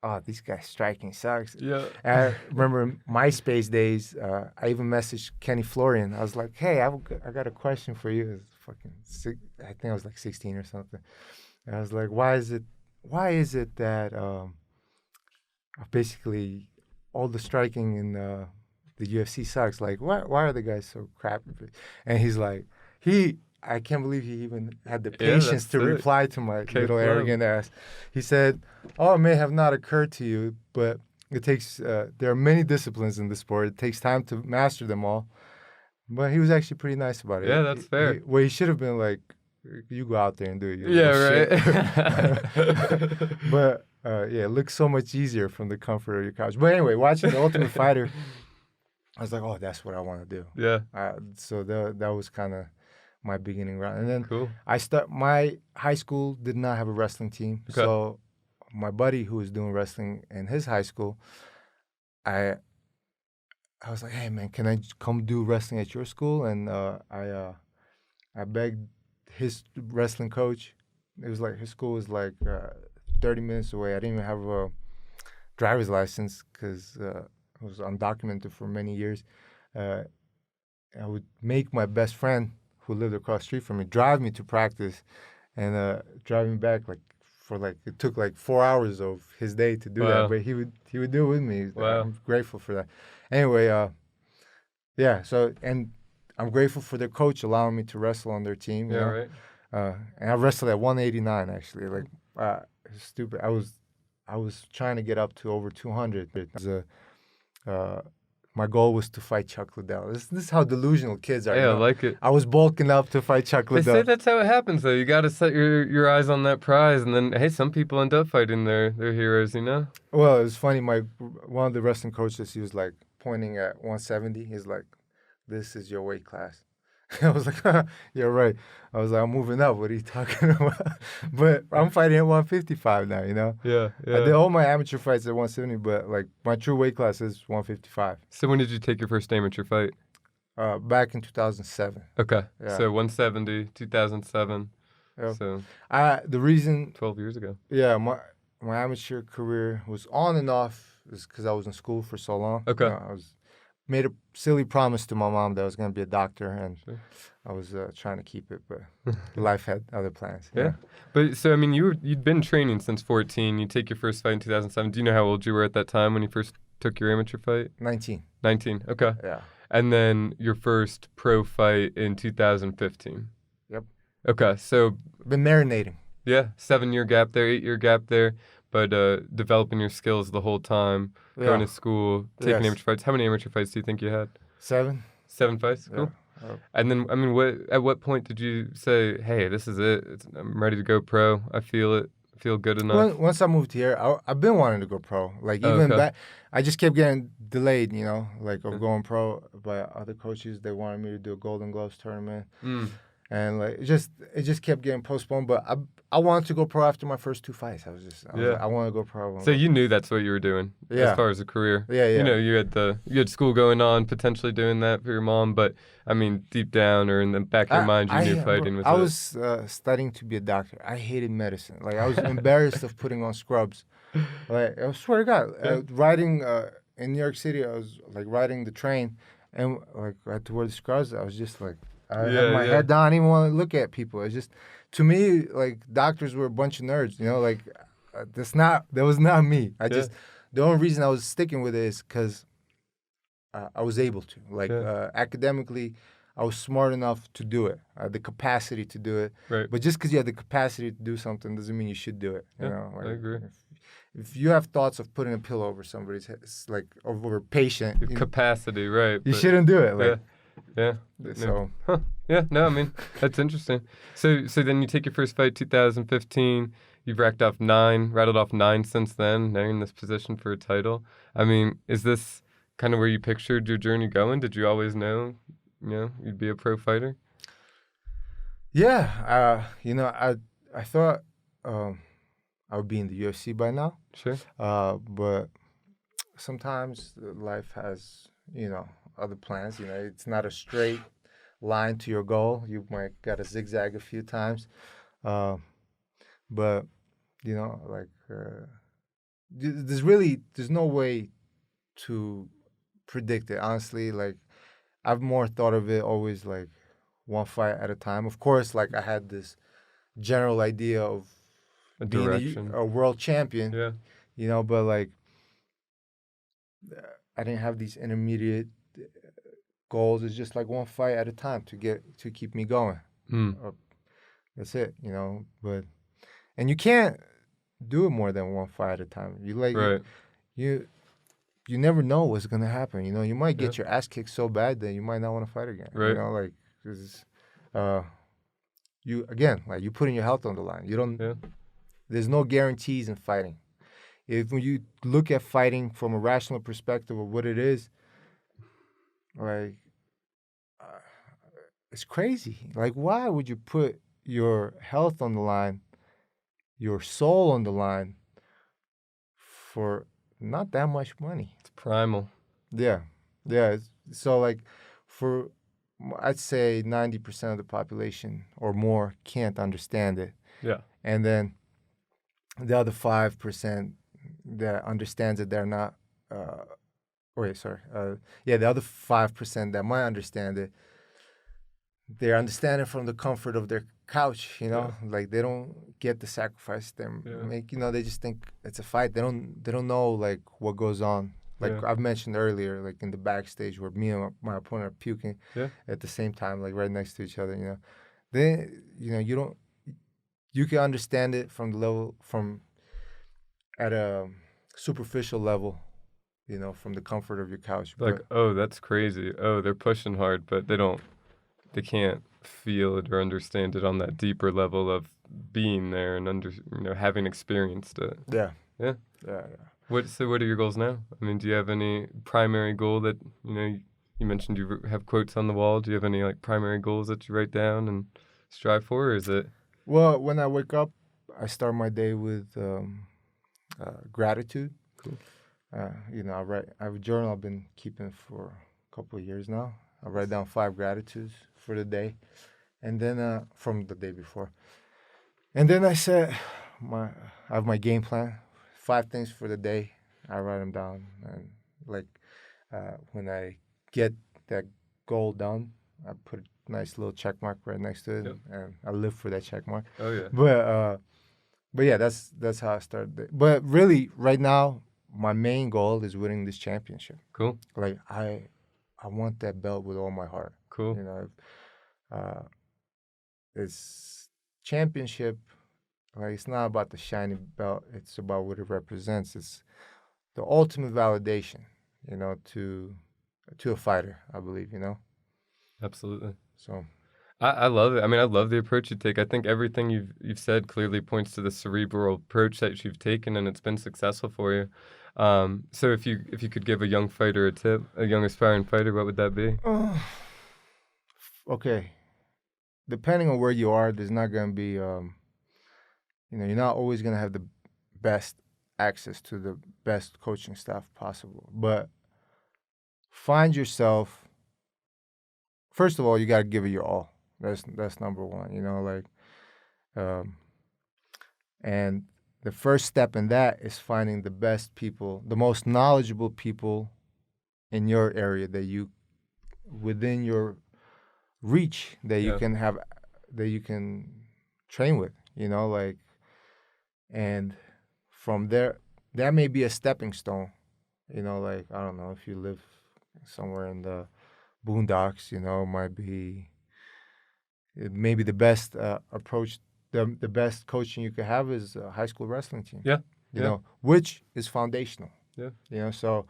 "Oh, these guys striking sucks." Yeah. And I remember MySpace days. I even messaged Kenny Florian. I was like, "Hey, I got a question for you." It was I think I was like 16 or something. And I was like, "Why is it that basically all the striking in the UFC sucks? Like, why are the guys so crappy?" And he's like, I can't believe he even had the patience to reply to my little arrogant ass. He said, "Oh, it may have not occurred to you, but it takes, there are many disciplines in the sport. It takes time to master them all." But he was actually pretty nice about it. Yeah, that's fair. He should have been like, "You go out there and do it." Right. But it looks so much easier from the comfort of your couch. But anyway, watching The Ultimate Fighter, I was like, "Oh, that's what I want to do." Yeah. So that was kind of my beginning round. And then cool. my high school did not have a wrestling team. Okay. So my buddy who was doing wrestling in his high school, I was like, "Hey man, can I come do wrestling at your school?" And I begged his wrestling coach. It was like his school was like 30 minutes away. I didn't even have a driver's license because I was undocumented for many years. I would make my best friend who lived across the street from me drive me to practice, and drive me back it took like 4 hours of his day to do that, but he would do it with me. Wow. I'm grateful for that. Anyway, so, and I'm grateful for their coach allowing me to wrestle on their team. You know? Right. And I wrestled at 189 actually. Like stupid. I was trying to get up to over 200. My goal was to fight Chuck Liddell. This is how delusional kids are. Yeah, I like it. I was bulking up to fight Chuck Liddell. They say that's how it happens, though. You got to set your eyes on that prize, and then, hey, some people end up fighting their heroes, you know? Well, it was funny. One of the wrestling coaches, he was like pointing at 170. He's like, "This is your weight class." I was like, "You're right." I was like, "I'm moving up. What are you talking about?" But I'm fighting at 155 now, you know? Yeah. I did all my amateur fights at 170, but like my true weight class is 155. So when did you take your first amateur fight? Back in 2007. Okay. Yeah. So 170, 2007. Yeah. So the reason 12 years ago. Yeah, my amateur career was on and off is because I was in school for so long. Okay. I made a silly promise to my mom that I was going to be a doctor, and I was trying to keep it, but life had other plans. Yeah. But so I mean, you'd been training since 14. You take your first fight in 2007. Do you know how old you were at that time when you first took your amateur fight? 19. 19. Okay. Yeah. And then your first pro fight in 2015. Yep. Okay. So been marinating. Yeah, 7-year gap there, 8-year gap there, but developing your skills the whole time, going to school, taking amateur fights. How many amateur fights do you think you had? 7. 7 fights? Cool. Yeah. And then, I mean, at what point did you say, "Hey, this is it. I'm ready to go pro. I feel it. I feel good enough"? Once I moved here, I've been wanting to go pro. Like even back, I just kept getting delayed, you know, like of going pro by other coaches. They wanted me to do a Golden Gloves tournament. And like it just kept getting postponed. But I wanted to go pro after my first 2 fights. I was like, I want to go pro. So you knew that's what you were doing as far as a career. Yeah. You know, you had school going on, potentially doing that for your mom. But I mean, deep down or in the back of your mind, you knew fighting was. I was studying to be a doctor. I hated medicine. Like I was embarrassed of putting on scrubs. Like I swear to God, riding in New York City, I was like riding the train, and like I had to wear the scrubs. I was just like. I had my head down. I didn't even want to look at people. It's just, to me, like doctors were a bunch of nerds. You know, like that was not me. The only reason I was sticking with it is because I was able to. Like academically, I was smart enough to do it. I had the capacity to do it. Right. But just because you have the capacity to do something doesn't mean you should do it. You know, like, I agree. If you have thoughts of putting a pillow over somebody's head, like over a patient, capacity, right? You shouldn't do it. Like. Yeah. So. Yeah. No. I mean, that's interesting. So then you take your first fight, 2015. You've rattled off 9 since then. Now you're in this position for a title. I mean, is this kind of where you pictured your journey going? Did you always know, you'd be a pro fighter? Yeah. I thought. I would be in the UFC by now. Sure. But sometimes life has, other plans. It's not a straight line to your goal. You might got to zigzag a few times. Uh, but, there's no way to predict it. Honestly, like, I've more thought of it always like one fight at a time. Of course, like, I had this general idea of A being direction. a world champion, Yeah. but like, I didn't have these intermediate goals. It's just like one fight at a time to keep me going. That's it, But and you can't do it more than one fight at a time. Right. You never know what's gonna happen. You might get Yeah. your ass kicked so bad that you might not want to fight again. Right. Like, 'cause, you again, like, you putting your health on the line. You don't. Yeah. There's no guarantees in fighting. When you look at fighting from a rational perspective of what it is, like, it's crazy. Like, why would you put your health on the line, your soul on the line, for not that much money? It's primal. Yeah. So, like, I'd say 90% of the population or more can't understand it. Yeah. And then the other 5% that understands it, they're not. The other 5% that might understand it, they understand it from the comfort of their couch. Like, they don't get the sacrifice they make. They just think it's a fight. They don't know, like, what goes on. Like, I've mentioned earlier, like, in the backstage where me and my opponent are puking at the same time, like, right next to each other. Then you can understand it at a superficial level, from the comfort of your couch. Like, oh, that's crazy. Oh, they're pushing hard, but they can't feel it or understand it on that deeper level of being there and having experienced it. Yeah. What are your goals now? I mean, do you have any primary goal that, you mentioned you have quotes on the wall. Do you have any, like, primary goals that you write down and strive for, or is it? Well, when I wake up, I start my day with gratitude. Cool. I have a journal I've been keeping for a couple of years now. I write down 5 gratitudes for the day, and then from the day before. And then I have my game plan, 5 things for the day. I write them down, and, like, when I get that goal done, I put a nice little check mark right next to it, and I live for that check mark. Oh yeah. But yeah, that's how I started. But really, right now, my main goal is winning this championship. Cool. Like, I want that belt with all my heart. Cool. It's championship. Like, it's not about the shiny belt. It's about what it represents. It's the ultimate validation, to a fighter, I believe. Absolutely. So I love it. I mean, I love the approach you take. I think everything you've said clearly points to the cerebral approach that you've taken, and it's been successful for you. So if you could give a young fighter a tip, a young aspiring fighter, what would that be? Okay. Depending on where you are, there's not going to be, you're not always going to have the best access to the best coaching staff possible. But find yourself. First of all, you got to give it your all. That's number one. And the first step in that is finding the best people, the most knowledgeable people in your area within your reach that you can have, that you can train with, and from there, that may be a stepping stone, like, I don't know, if you live somewhere in the boondocks, it may be the best approach. The best coaching you could have is a high school wrestling team. Which is foundational. So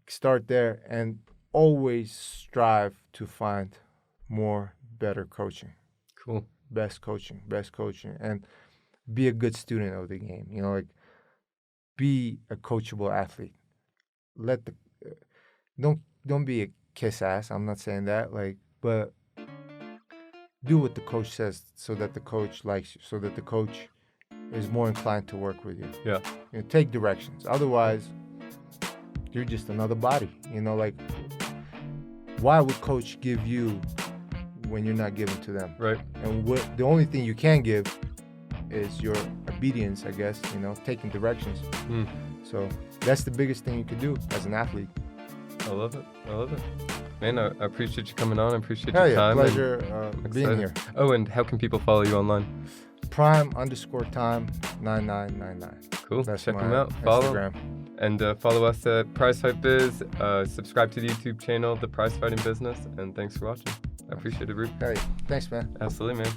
start there and always strive to find better coaching. Cool. Best coaching, and be a good student of the game. Like, be a coachable athlete. Don't be a kiss ass. I'm not saying that, but do what the coach says, so that the coach likes you, so that the coach is more inclined to work with you. Yeah. You know, take directions. Otherwise, you're just another body. You know, like, why would coach give you when you're not giving to them? Right. And the only thing you can give is your obedience, I guess, you know, taking directions. So that's the biggest thing you could do as an athlete. I love it. Man, I appreciate you coming on. I appreciate Hell your yeah, time. pleasure being here. Oh, and how can people follow you online? Prime_time 9999. Cool. That's Check my them out. Follow. Instagram. And follow us at Prize Fight Biz. Subscribe to the YouTube channel, The Prize Fighting Business. And thanks for watching. I appreciate it, Arut. Hey, thanks, man. Absolutely, man.